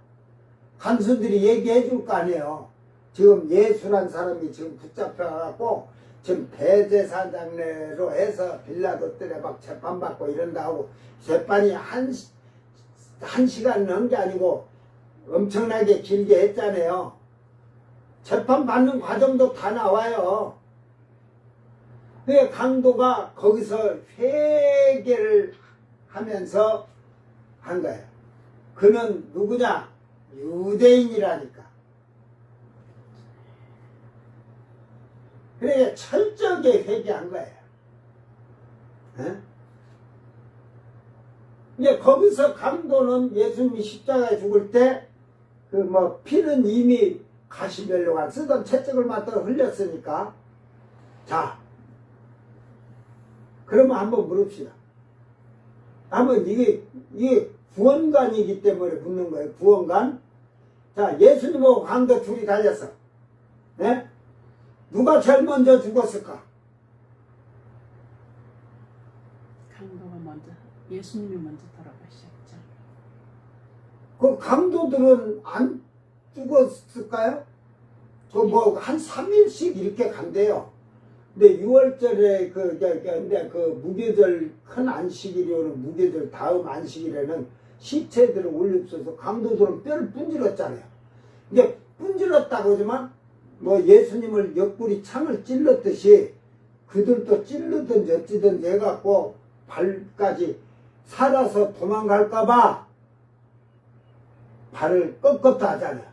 간수들이 얘기해 줄 거 아니에요. 지금 예수란 사람이 지금 붙잡혀갖고 지금 대제사장내로 해서 빌라도들에 막 재판받고 이런다 하고 재판이 한 시간 넣은 게 아니고 엄청나게 길게 했잖아요. 재판받는 과정도 다 나와요. 그 강도가 거기서 회개를 하면서 한 거예요. 그는 누구냐? 유대인이라니까. 그래 철저하게 회개한 거예요. 에? 이제 거기서 강도는 예수님이 십자가에 죽을 때 그 뭐 피는 이미 가시멜로가 쓰던 채찍을 맞다 흘렸으니까 자 그러면 한번 물읍시다. 한번 이게 구원관이기 때문에 묻는 거예요. 구원관. 자 예수님하고 강도 둘이 달렸어. 네? 누가 제일 먼저 죽었을까? 강도가 먼저, 예수님이 먼저 돌아가셨죠. 그 강도들은 안 죽었을까요? 그 뭐 한 3일씩 이렇게 간대요. 근데 6월절에 근데 그 무교절 큰 안식일이 오는 무교절 다음 안식일에는 시체들을 올립서서 강도들은 뼈를 분질렀잖아요. 이제 분질렀다고 하지만 뭐 예수님을 옆구리 창을 찔렀듯이 그들도 찔르든지 어찌든지 해갖고 발까지 살아서 도망갈까봐 발을 꺾었다 하잖아요.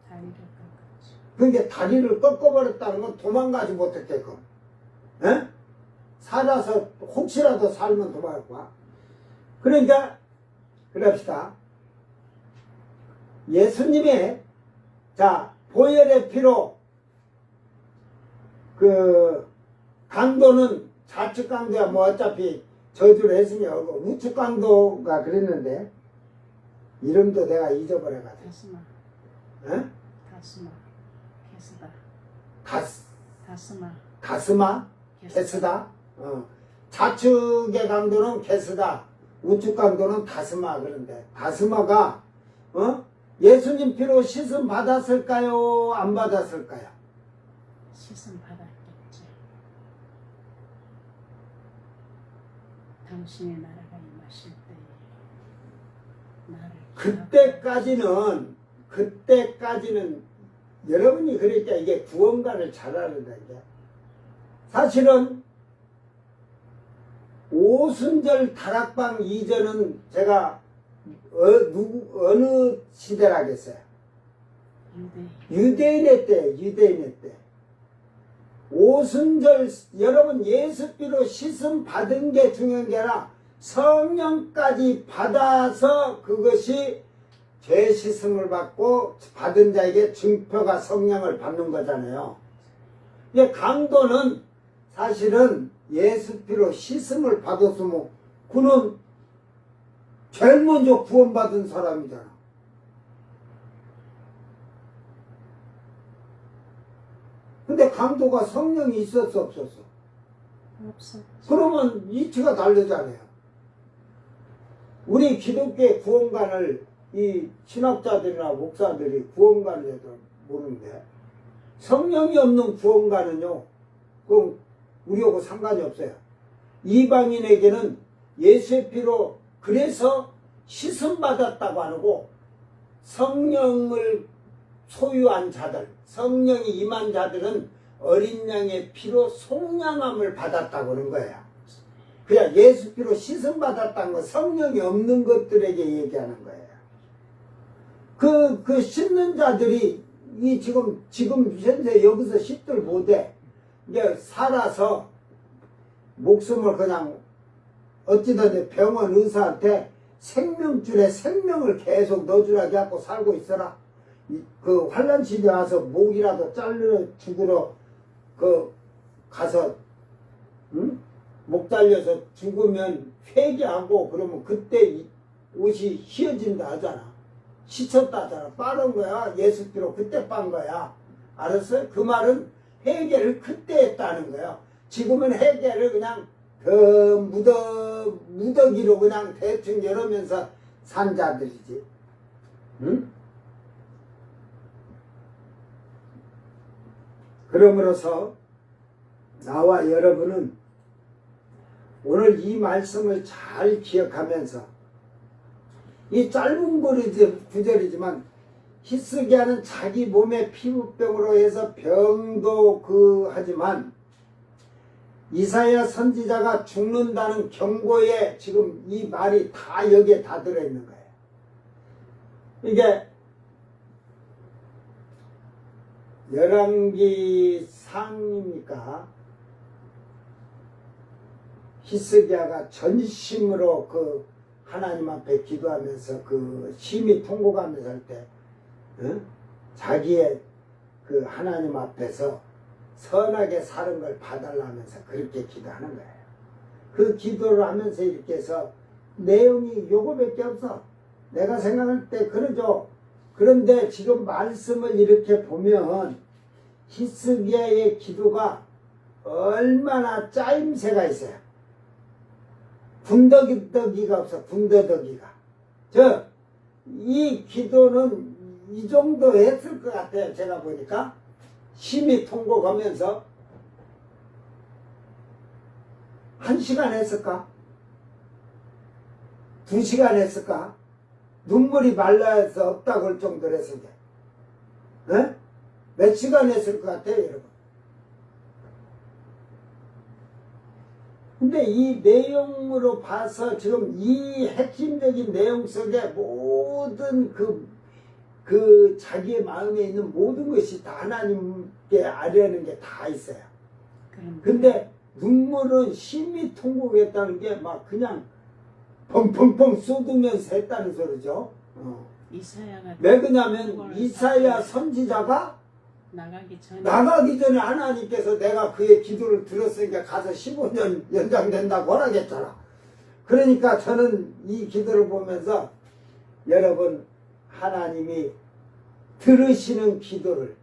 다리를 깎았죠. 그러니까 다리를 꺾어버렸다는 건 도망가지 못했게끔. 에? 살아서 혹시라도 살면 도망갈 거야. 그러니까 그럽시다. 예수님의 자 보혈의 피로 그 강도는 좌측 강도야 뭐 어차피 저주를 했으면 우측 강도가 그랬는데 이름도 내가 잊어버려가지고. 다스마, 에? 다스마, 게스다, 다스 다스마, 다스마 게스다. 좌측의 강도는 게스다. 우측 강도는 다스마 그런데 다스마가 예수님 피로 씻음 받았을까요? 안 받았을까요? 씻음 받았겠죠. 당신의 나라가 임하실 때 나를 그때까지는 여러분이 그러니까 이게 구원관을 잘 알아야 돼. 사실은 오순절 다락방 이전은 제가 어느 시대라겠어요? 유대인의 때. 오순절 여러분 예수께로 씻음 받은 게 중요한 게 아니라 성령까지 받아서 그것이 죄 씻음을 받고 받은 자에게 증표가 성령을 받는 거잖아요. 근데 강도는 사실은 예수 피로 씻음을 받았으면 그는 제일 먼저 구원받은 사람이잖아. 근데 강도가 성령이 있었어 없었어? 없었죠. 그러면 이치가 다르잖아요. 우리 기독교의 구원관을 이 신학자들이나 목사들이 구원관을 해도 모르는데 성령이 없는 구원관은요 그럼 우리하고 상관이 없어요. 이방인에게는 예수의 피로 그래서 씻음 받았다고 하고 성령을 소유한 자들 성령이 임한 자들은 어린 양의 피로 속량함을 받았다고 하는 거예요. 그냥 예수 피로 씻음 받았다는 건 성령이 없는 것들에게 얘기하는 거예요. 그 씻는 자들이 이 지금 현재 여기서 씻들 못해. 이제 살아서 목숨을 그냥 어찌든지 병원 의사한테 생명줄에 생명을 계속 넣어주라 갖고 살고 있어라. 그 환란 시대 와서 목이라도 잘려 죽으러 가서 응? 목 잘려서 죽으면 회개하고 그러면 그때 옷이 휘어진다 하잖아. 시쳤다 하잖아. 빠른 거야. 예수께로 그때 빤 거야. 알았어요? 그 말은 회개를 그때 했다는 거야. 지금은 회개를 그냥 무더기로 그냥 대충 열으면서 산 자들이지. 응? 그러므로서 나와 여러분은 오늘 이 말씀을 잘 기억하면서 이 짧은 구절이지만 히스기야는 자기 몸의 피부병으로 해서 병도 하지만 이사야 선지자가 죽는다는 경고에 지금 이 말이 다 여기에 다 들어있는 거예요. 이게 열왕기 상입니까? 히스기야가 전심으로 하나님 앞에 기도하면서 심히 통곡하면서 할 때, 자기의 하나님 앞에서 선하게 사는 걸 봐달라면서 그렇게 기도하는 거예요. 그 기도를 하면서 이렇게 해서 내용이 요거밖에 없어. 내가 생각할 때 그러죠. 그런데 지금 말씀을 이렇게 보면 히스기야의 기도가 얼마나 짜임새가 있어요. 군더더기가 없어. 군더더기가. 이 기도는 이 정도 했을 것 같아요. 제가 보니까 심히 통곡하면서 1시간 했을까? 2시간 했을까? 눈물이 말라서 없다고 할 정도로 했을 때 몇 시간 했을 것 같아요, 여러분? 근데 이 내용으로 봐서 지금 이 핵심적인 내용 속에 모든 자기의 마음에 있는 모든 것이 다 하나님께 아뢰는 게 다 있어요. 근데 눈물은 심히 통곡했다는 게 막 그냥 펑펑펑 쏟으면서 했다는 소리죠. 왜 그러냐면 이사야 선지자가 나가기 전에 하나님께서 내가 그의 기도를 들었으니까 가서 15년 연장된다고 허락했잖아. 그러니까 저는 이 기도를 보면서 여러분 하나님이 들으시는 기도를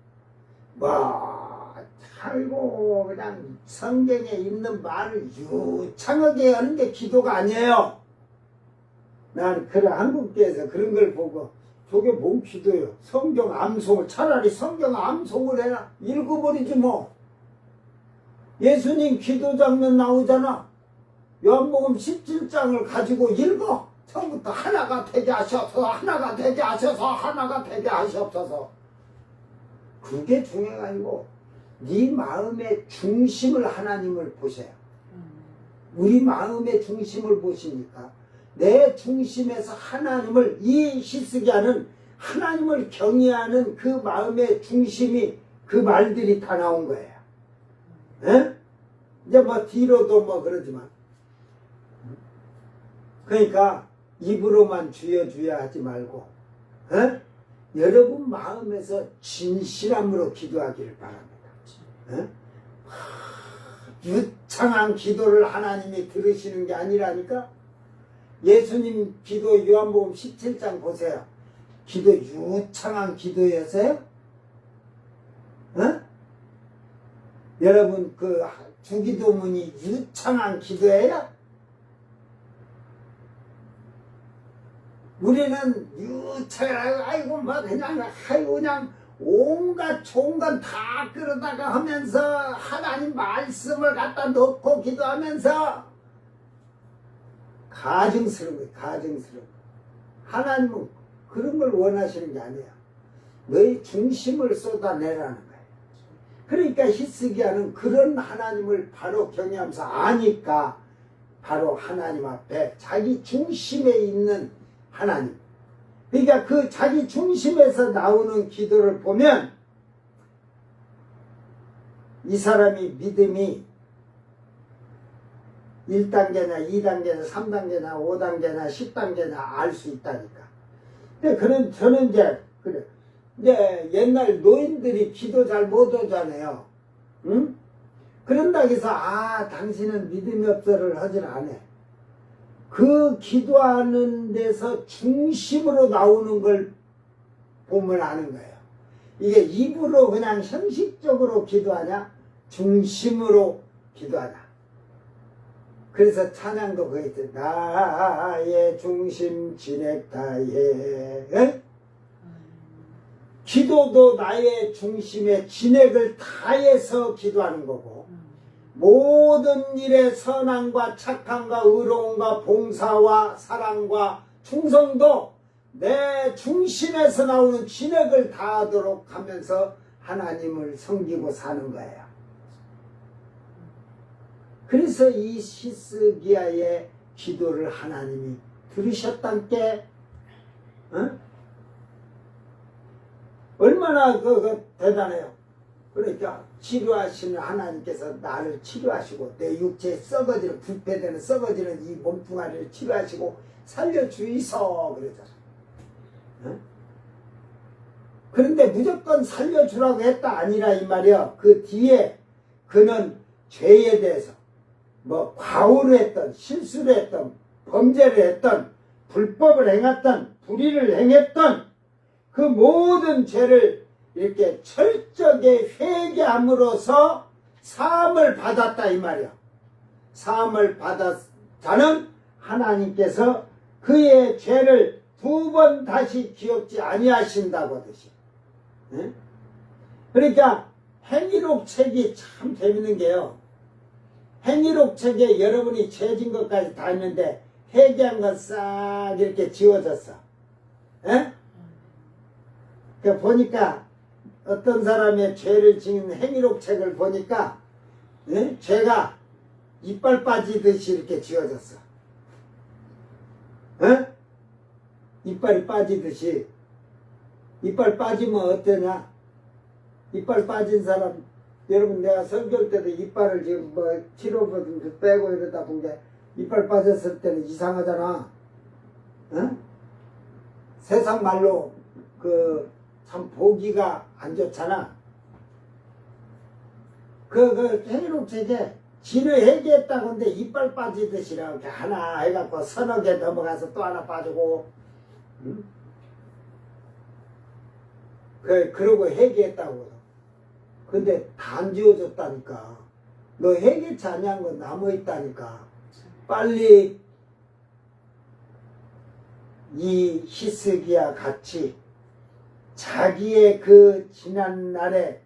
아이고 그냥 성경에 있는 말을 유창하게 하는 게 기도가 아니에요. 난 한국교회에서 그런 걸 보고 저게 뭔 기도예요. 성경 암송을 차라리 성경 암송을 해라. 읽어버리지 뭐. 예수님 기도 장면 나오잖아. 요한복음 17장을 가지고 읽어. 처음부터 하나가 되게 하셔서 하나가 되게 하셔서 하나가 되게 하시옵소서. 그게 중요가 아니고 네 마음의 중심을 하나님을 보세요. 우리 마음의 중심을 보시니까 내 중심에서 하나님을 이 히스기야는 하나님을 경외하는 그 마음의 중심이 그 말들이 다 나온 거예요. 에? 이제 뭐 뒤로도 뭐 그러지만 그러니까 입으로만 주여 주여 하지 말고 여러분 마음에서 진실함으로 기도하기를 바랍니다. 유창한 기도를 하나님이 들으시는 게 아니라니까. 예수님 기도 요한복음 17장 보세요. 기도 유창한 기도였어요? 여러분 주기도문이 유창한 기도예요? 우리는 유창하고 아이고 막 그냥 온갖 종간 다 끌어다가 하면서 하나님 말씀을 갖다 놓고 기도하면서 가증스러운 거예요. 가증스러운 거. 하나님은 그런 걸 원하시는 게 아니에요. 너희 중심을 쏟아내라는 거예요. 그러니까 히스기야는 그런 하나님을 바로 경외하면서 아니까 바로 하나님 앞에 자기 중심에 있는 하나님. 그러니까 그 자기 중심에서 나오는 기도를 보면 이 사람이 믿음이 1단계나 2단계나 3단계나 5단계나 10단계나 알 수 있다니까. 근데 저는 이제 그래. 이제 옛날 노인들이 기도 잘 못 오잖아요. 응? 그런다고 해서 당신은 믿음이 없어를 하질 않아. 그 기도하는 데서 중심으로 나오는 걸 보면 아는 거예요. 이게 입으로 그냥 형식적으로 기도하냐? 중심으로 기도하냐? 그래서 찬양도 그거 있죠. 나의 중심 진액다에. 예? 기도도 나의 중심에 진액을 다해서 기도하는 거고, 모든 일에 선함과 착함과 의로움과 봉사와 사랑과 충성도 내 중심에서 나오는 진액을 다하도록 하면서 하나님을 섬기고 사는 거예요. 그래서 이 히스기야의 기도를 하나님이 들으셨단께. 얼마나 대단해요. 그러니까 치료하시는 하나님께서 나를 치료하시고 내 육체에 썩어지는 부패되는 썩어지는 이 몸뚱아리를 치료하시고 살려주이소 그러잖아. 그런데 무조건 살려주라고 했다 아니라 이 말이야. 그 뒤에 그는 죄에 대해서 뭐 과오를 했던 실수를 했던 범죄를 했던 불법을 행했던 불의를 행했던 그 모든 죄를 이렇게 철저하게 회개함으로써 사함을 받았다 이 말이야. 사함을 받았다는 하나님께서 그의 죄를 2번 다시 기억지 아니하신다고 하듯이. 그러니까 행위록 책이 참 재밌는 게요. 행위록 책에 여러분이 죄진 것까지 다 있는데 회개한 건 싹 이렇게 지워졌어. 그 보니까 어떤 사람의 죄를 지은 행위록 책을 보니까 죄가 이빨 빠지듯이 이렇게 지워졌어. 이빨이 빠지듯이. 이빨 빠지면 어떠냐? 이빨 빠진 사람, 여러분 내가 설교할 때도 이빨을 지금 뭐 치료받은 빼고 이러다 본 게 이빨 빠졌을 때는 이상하잖아. 세상 말로 참 보기가 안 좋잖아. 행위록 책에 진을 회개했다고 하는데 이빨 빠지듯이 이렇게 하나 해갖고 서너 개 넘어가서 또 하나 빠지고, 그러고 회개했다고. 근데 다 안 지워졌다니까. 너 회개치 아니한 건 남아있다니까. 빨리 이 히스기야 같이 자기의 그 지난 날에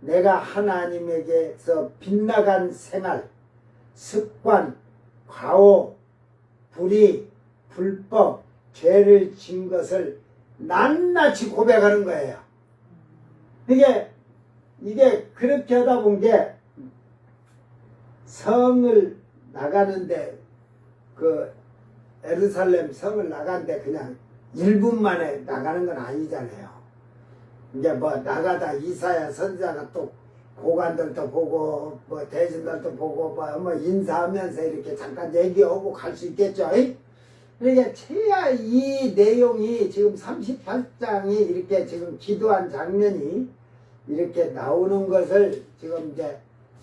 내가 하나님에게서 빗나간 생활, 습관, 과오, 불의, 불법, 죄를 진 것을 낱낱이 고백하는 거예요. 이게 그렇게 하다 본 게 성을 나가는데 예루살렘 성을 나가는데 그냥 1분 만에 나가는 건 아니잖아요. 이제 뭐 나가다 이사야 선지자가 또 고관들도 보고 뭐 대신들도 보고 뭐 인사하면서 이렇게 잠깐 얘기하고 갈 수 있겠죠. 그러니까 최야 이 내용이 지금 38장이 이렇게 지금 기도한 장면이 이렇게 나오는 것을 지금 이제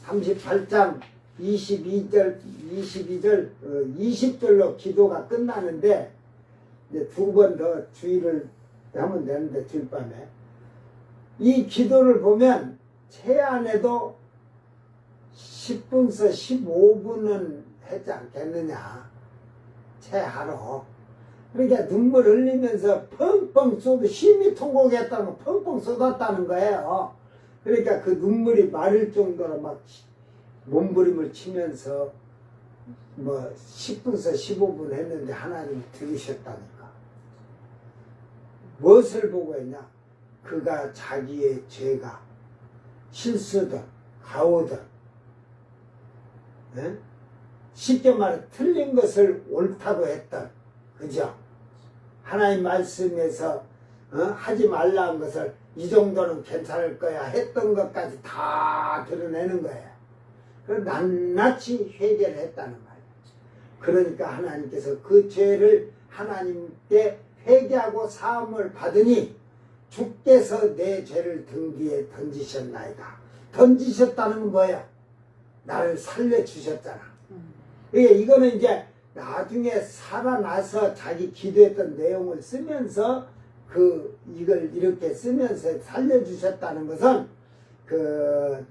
38장 20절로 기도가 끝나는데 이제 2번 더 주의를 하면 되는데 주일밤에 이 기도를 보면 최안에도 10분에서 15분은 했지 않겠느냐. 최하로. 그러니까 눈물 흘리면서 펑펑 쏟아 심히 통곡했다는 거 펑펑 쏟았다는 거예요. 그러니까 그 눈물이 마를 정도로 막 몸부림을 치면서 뭐 10분에서 15분 했는데 하나님이 들으셨다니까. 무엇을 보고 했냐? 그가 자기의 죄가 실수든 가오든 쉽게 말해 틀린 것을 옳다고 했던, 그죠? 하나님 말씀에서 하지 말라는 것을 이 정도는 괜찮을 거야 했던 것까지 다 드러내는 거예요. 그래서 낱낱이 회개를 했다는 말이에요. 그러니까 하나님께서 그 죄를 하나님께 회개하고 사함을 받으니 주께서 내 죄를 등 뒤에 던지셨나이다. 던지셨다는 건 뭐야? 나를 살려주셨잖아. 그러니까 이거는 이제 나중에 살아나서 자기 기도했던 내용을 쓰면서 이걸 이렇게 쓰면서 살려주셨다는 것은 그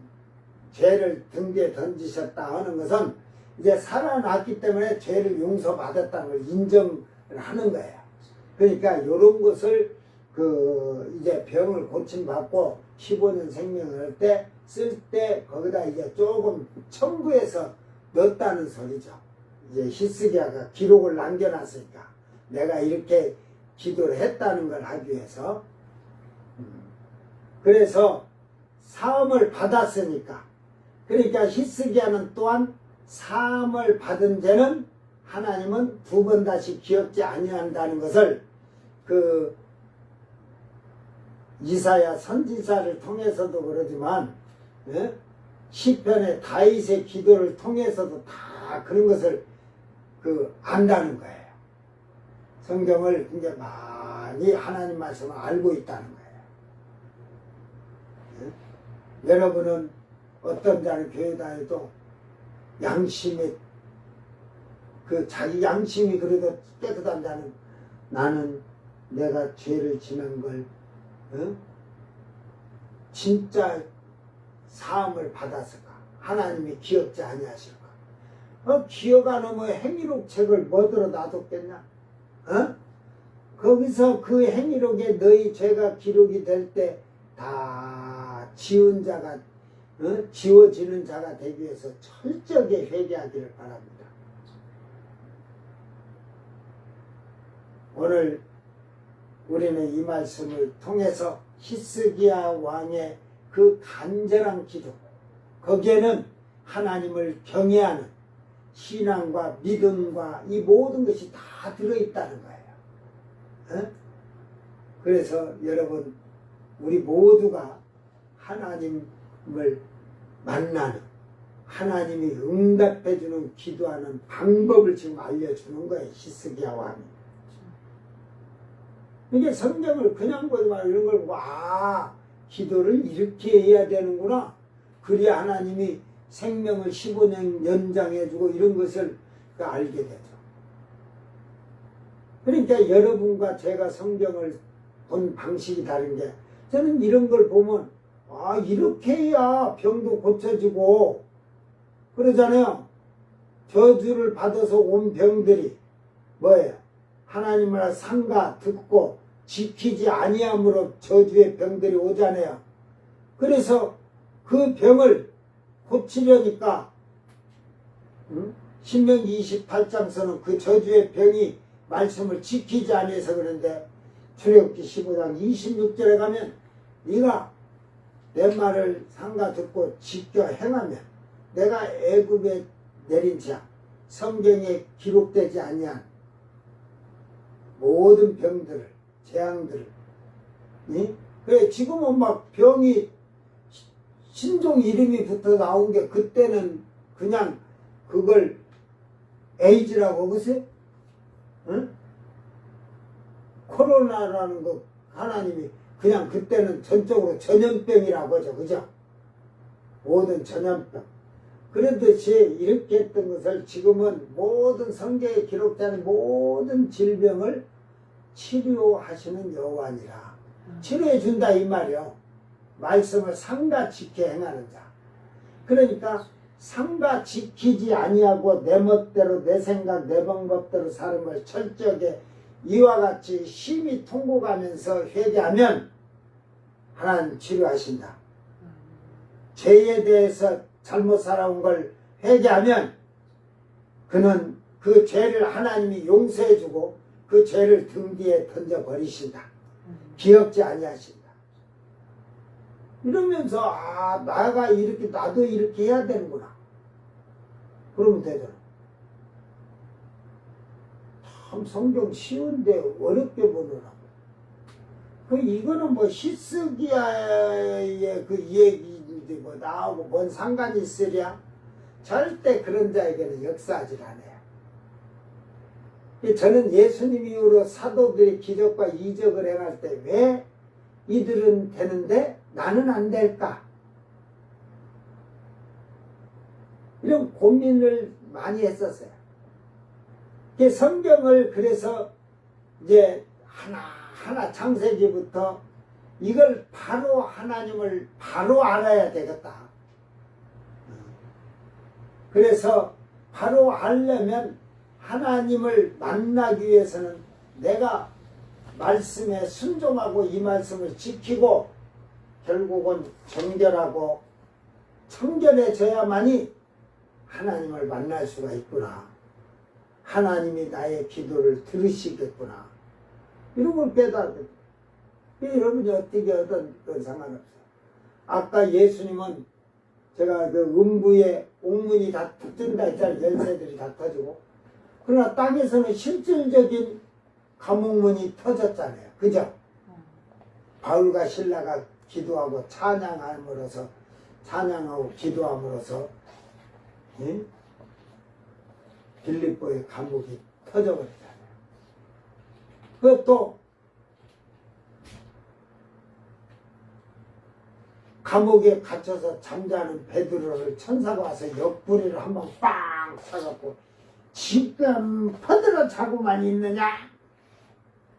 죄를 등 뒤에 던지셨다 하는 것은 이제 살아났기 때문에 죄를 용서받았다는 걸 인정을 하는 거예요. 그러니까 이런 것을 이제 병을 고침받고 15년 생명을 할 때 쓸 때 거기다 이제 조금 첨부해서 넣었다는 소리죠. 이제 히스기야가 기록을 남겨놨으니까 내가 이렇게 기도를 했다는 걸 하기 위해서. 그래서 사함을 받았으니까. 그러니까 히스기야는 또한 사함을 받은 죄는 하나님은 2번 다시 기억지 아니한다는 것을 이사야 선지자를 통해서도 그러지만 시편의 다윗의 기도를 통해서도 다 그런 것을 안다는 거예요. 성경을 굉장히 많이 하나님 말씀을 알고 있다는 거예요. 여러분은 어떤 자는 교회 다녀도 양심에 자기 양심이 그래도 깨끗한 자는 나는 내가 죄를 지는 걸 진짜 사함을 받았을까? 하나님이 기억지 아니하실까? 기억 안 하면 행위록 책을 뭐들어 놔뒀겠냐? 거기서 그 행위록에 너희 죄가 기록이 될 때 다 지은 자가 지워지는 자가 되기 위해서 철저하게 회개하기를 바랍니다. 오늘 우리는 이 말씀을 통해서 히스기야 왕의 그 간절한 기도, 거기에는 하나님을 경외하는 신앙과 믿음과 이 모든 것이 다 들어있다는 거예요. 그래서 여러분, 우리 모두가 하나님을 만나는, 하나님이 응답해주는 기도하는 방법을 지금 알려주는 거예요. 히스기야 왕이. 이게 성경을 그냥 보지 말고 이런 걸 보고 기도를 이렇게 해야 되는구나. 그래야 하나님이 생명을 15년 연장해주고 이런 것을 알게 되죠. 그러니까 여러분과 제가 성경을 본 방식이 다른 게, 저는 이런 걸 보면 이렇게 해야 병도 고쳐지고 그러잖아요. 저주를 받아서 온 병들이 뭐예요? 하나님을 삼가 듣고 지키지 아니함으로 저주의 병들이 오잖아요. 그래서 그 병을 고치려니까 신명기 28장서는 그 저주의 병이 말씀을 지키지 아니해서 그런데 출애굽기 15장 26절에 가면 네가 내 말을 삼가 듣고 지켜 행하면 내가 애굽에 내린 자 성경에 기록되지 아니한 모든 병들을 재앙들을 그래 지금은 막 병이 신종 이름이 붙어 나온 게 그때는 그냥 그걸 에이즈라고 그러세요? 코로나라는 거 하나님이 그냥 그때는 전적으로 전염병이라고 하죠. 그죠? 모든 전염병. 그런듯이 이렇게 했던 것을 지금은 모든 성경에 기록되는 모든 질병을 치료하시는 여호와니라. 치료해 준다 이 말이요. 말씀을 삼가 지켜 행하는 자. 그러니까 삼가 지키지 아니하고 내 멋대로 내 생각 내 방법대로 삶을 철저하게 이와 같이 심히 통곡하면서 회개하면 하나님 치료하신다. 죄에 대해서 잘못 살아온 걸 회개하면 그는 그 죄를 하나님이 용서해주고 그 죄를 등 뒤에 던져버리신다. 기억지 아니하신다. 이러면서 나가 이렇게 나도 이렇게 해야 되는구나. 그러면 되잖아. 참 성경 쉬운데 어렵게 보느라고. 이거는 뭐 히스기야의 그 얘기 뭐 나하고 뭔 상관이 있으랴? 절대 그런 자에게는 역사하지 않아요. 저는 예수님 이후로 사도들이 기적과 이적을 행할 때 왜 이들은 되는데 나는 안 될까? 이런 고민을 많이 했었어요. 성경을 그래서 이제 하나하나 창세기부터 이걸 바로 하나님을 바로 알아야 되겠다. 그래서 바로 알려면 하나님을 만나기 위해서는 내가 말씀에 순종하고 이 말씀을 지키고 결국은 정결하고 청결해져야만이 하나님을 만날 수가 있구나. 하나님이 나의 기도를 들으시겠구나. 이런 걸 깨닫거든요. 여러분이 어떻게 하든 그건 상관없어요. 아까 예수님은 제가 그 음부에 옥문이 다 튼다 했잖아요. 열쇠들이 다 터지고. 그러나 땅에서는 실질적인 감옥문이 터졌잖아요. 그죠? 바울과 실라가 기도하고 찬양하고 기도함으로써 빌립보의 감옥이 터져버렸잖아요. 그것도 감옥에 갇혀서 잠자는 베드로를 천사가 와서 옆구리를 한번 빵 차갖고 지금 퍼들어 자고만 있느냐?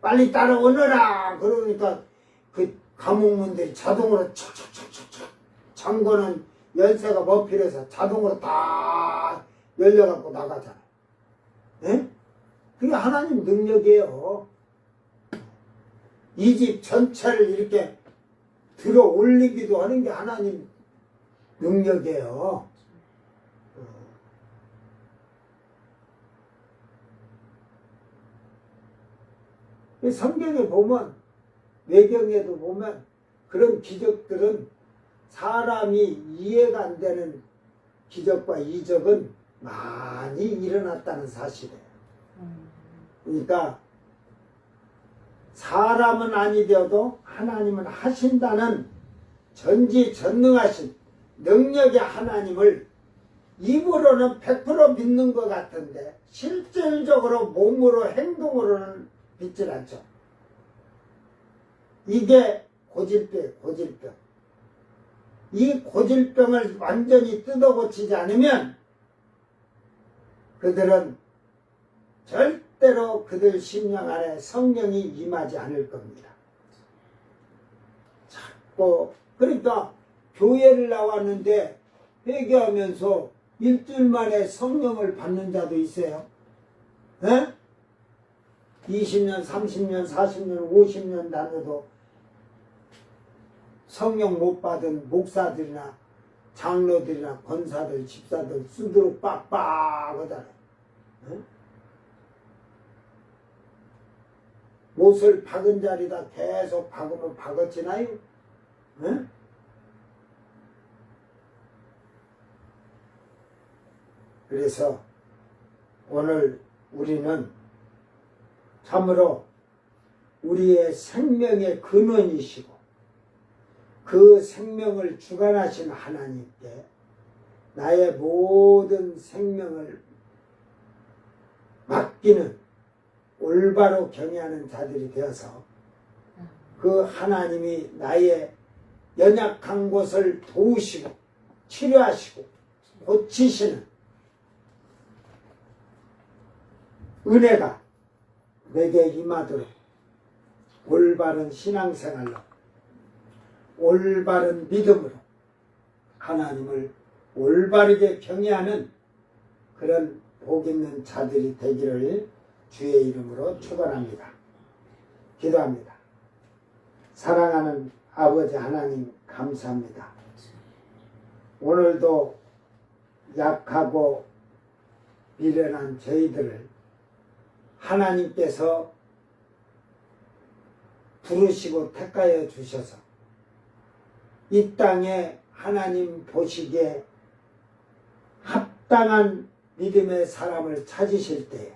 빨리 따라오너라. 그러니까 그 감옥문들이 자동으로 척척척척척 잠궈는 열쇠가 머필해서 자동으로 다 열려갖고 나가잖아. 예? 그게 하나님 능력이에요. 이 집 전체를 이렇게 들어 올리기도 하는 게 하나님 능력이에요. 성경에 보면, 외경에도 보면 그런 기적들은 사람이 이해가 안 되는 기적과 이적은 많이 일어났다는 사실이에요. 그러니까 사람은 아니되어도 하나님은 하신다는 전지전능하신 능력의 하나님을 입으로는 100% 믿는 것 같은데 실질적으로 몸으로 행동으로는 믿질 않죠. 이게 고질병. 이 고질병을 완전히 뜯어고치지 않으면 그들은 절대로 그들 심령 안에 성령이 임하지 않을 겁니다. 자꾸 그러니까 교회를 나왔는데 회개하면서 일주일 만에 성령을 받는 자도 있어요. 에? 20년, 30년, 40년, 50년 다녀도 성령 못 받은 목사들이나 장로들이나 권사들, 집사들 수두룩 빡빡하잖아요. 못을 박은 자리다 계속 박으면 박아지나요? 그래서 오늘 우리는 참으로 우리의 생명의 근원이시고 그 생명을 주관하신 하나님께 나의 모든 생명을 맡기는 올바로 경외하는 자들이 되어서 그 하나님이 나의 연약한 곳을 도우시고 치료하시고 고치시는 은혜가 내게 임하도록 올바른 신앙생활로 올바른 믿음으로 하나님을 올바르게 경외하는 그런 복 있는 자들이 되기를 주의 이름으로 축원합니다. 기도합니다. 사랑하는 아버지 하나님 감사합니다. 오늘도 약하고 미련한 저희들을 하나님께서 부르시고 택하여 주셔서 이 땅에 하나님 보시기에 합당한 믿음의 사람을 찾으실 때에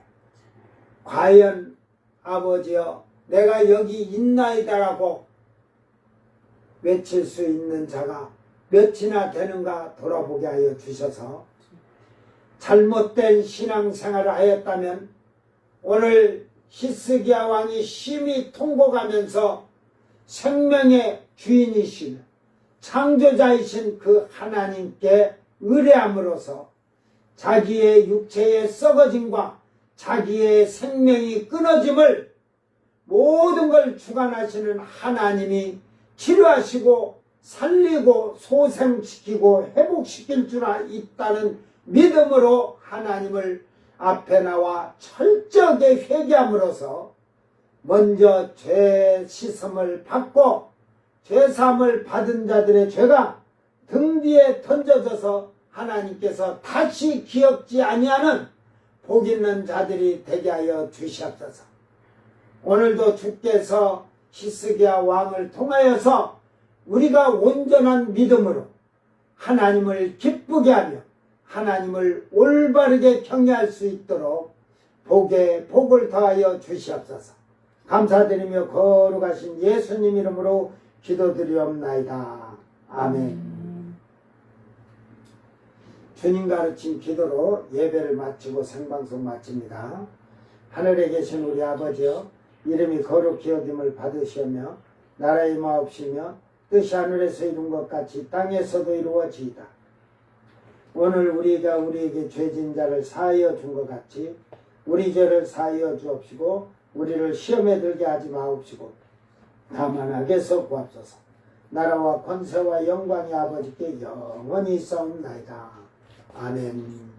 과연 아버지여 내가 여기 있나이다라고 외칠 수 있는 자가 몇이나 되는가 돌아보게 하여 주셔서 잘못된 신앙생활을 하였다면 오늘 히스기야 왕이 심히 통곡하면서 생명의 주인이신 창조자이신 그 하나님께 의뢰함으로써 자기의 육체의 썩어짐과 자기의 생명이 끊어짐을 모든 걸 주관하시는 하나님이 치료하시고 살리고 소생시키고 회복시킬 줄 있다는 믿음으로 하나님을 앞에 나와 철저하게 회개함으로써 먼저 죄 씻음을 받고 죄사함을 받은 자들의 죄가 등 뒤에 던져져서 하나님께서 다시 기억지 아니하는 복 있는 자들이 되게 하여 주시옵소서. 오늘도 주께서 히스기야 왕을 통하여서 우리가 온전한 믿음으로 하나님을 기쁘게 하며 하나님을 올바르게 경외할 수 있도록 복에 복을 더하여 주시옵소서. 감사드리며 거룩하신 예수님 이름으로 기도드리옵나이다. 아멘. 주님 가르친 기도로 예배를 마치고 생방송 마칩니다. 하늘에 계신 우리 아버지여, 이름이 거룩히 여김을 받으시며 나라의 마옵시며 뜻이 하늘에서 이룬 것 같이 땅에서도 이루어지이다. 오늘 우리가 우리에게 죄진 자를 사하여 준 것 같이 우리 죄를 사하여 주옵시고 우리를 시험에 들게 하지 마옵시고 다만 악에서 구합소서. 나라와 권세와 영광이 아버지께 영원히 있사옵나이다. 아멘.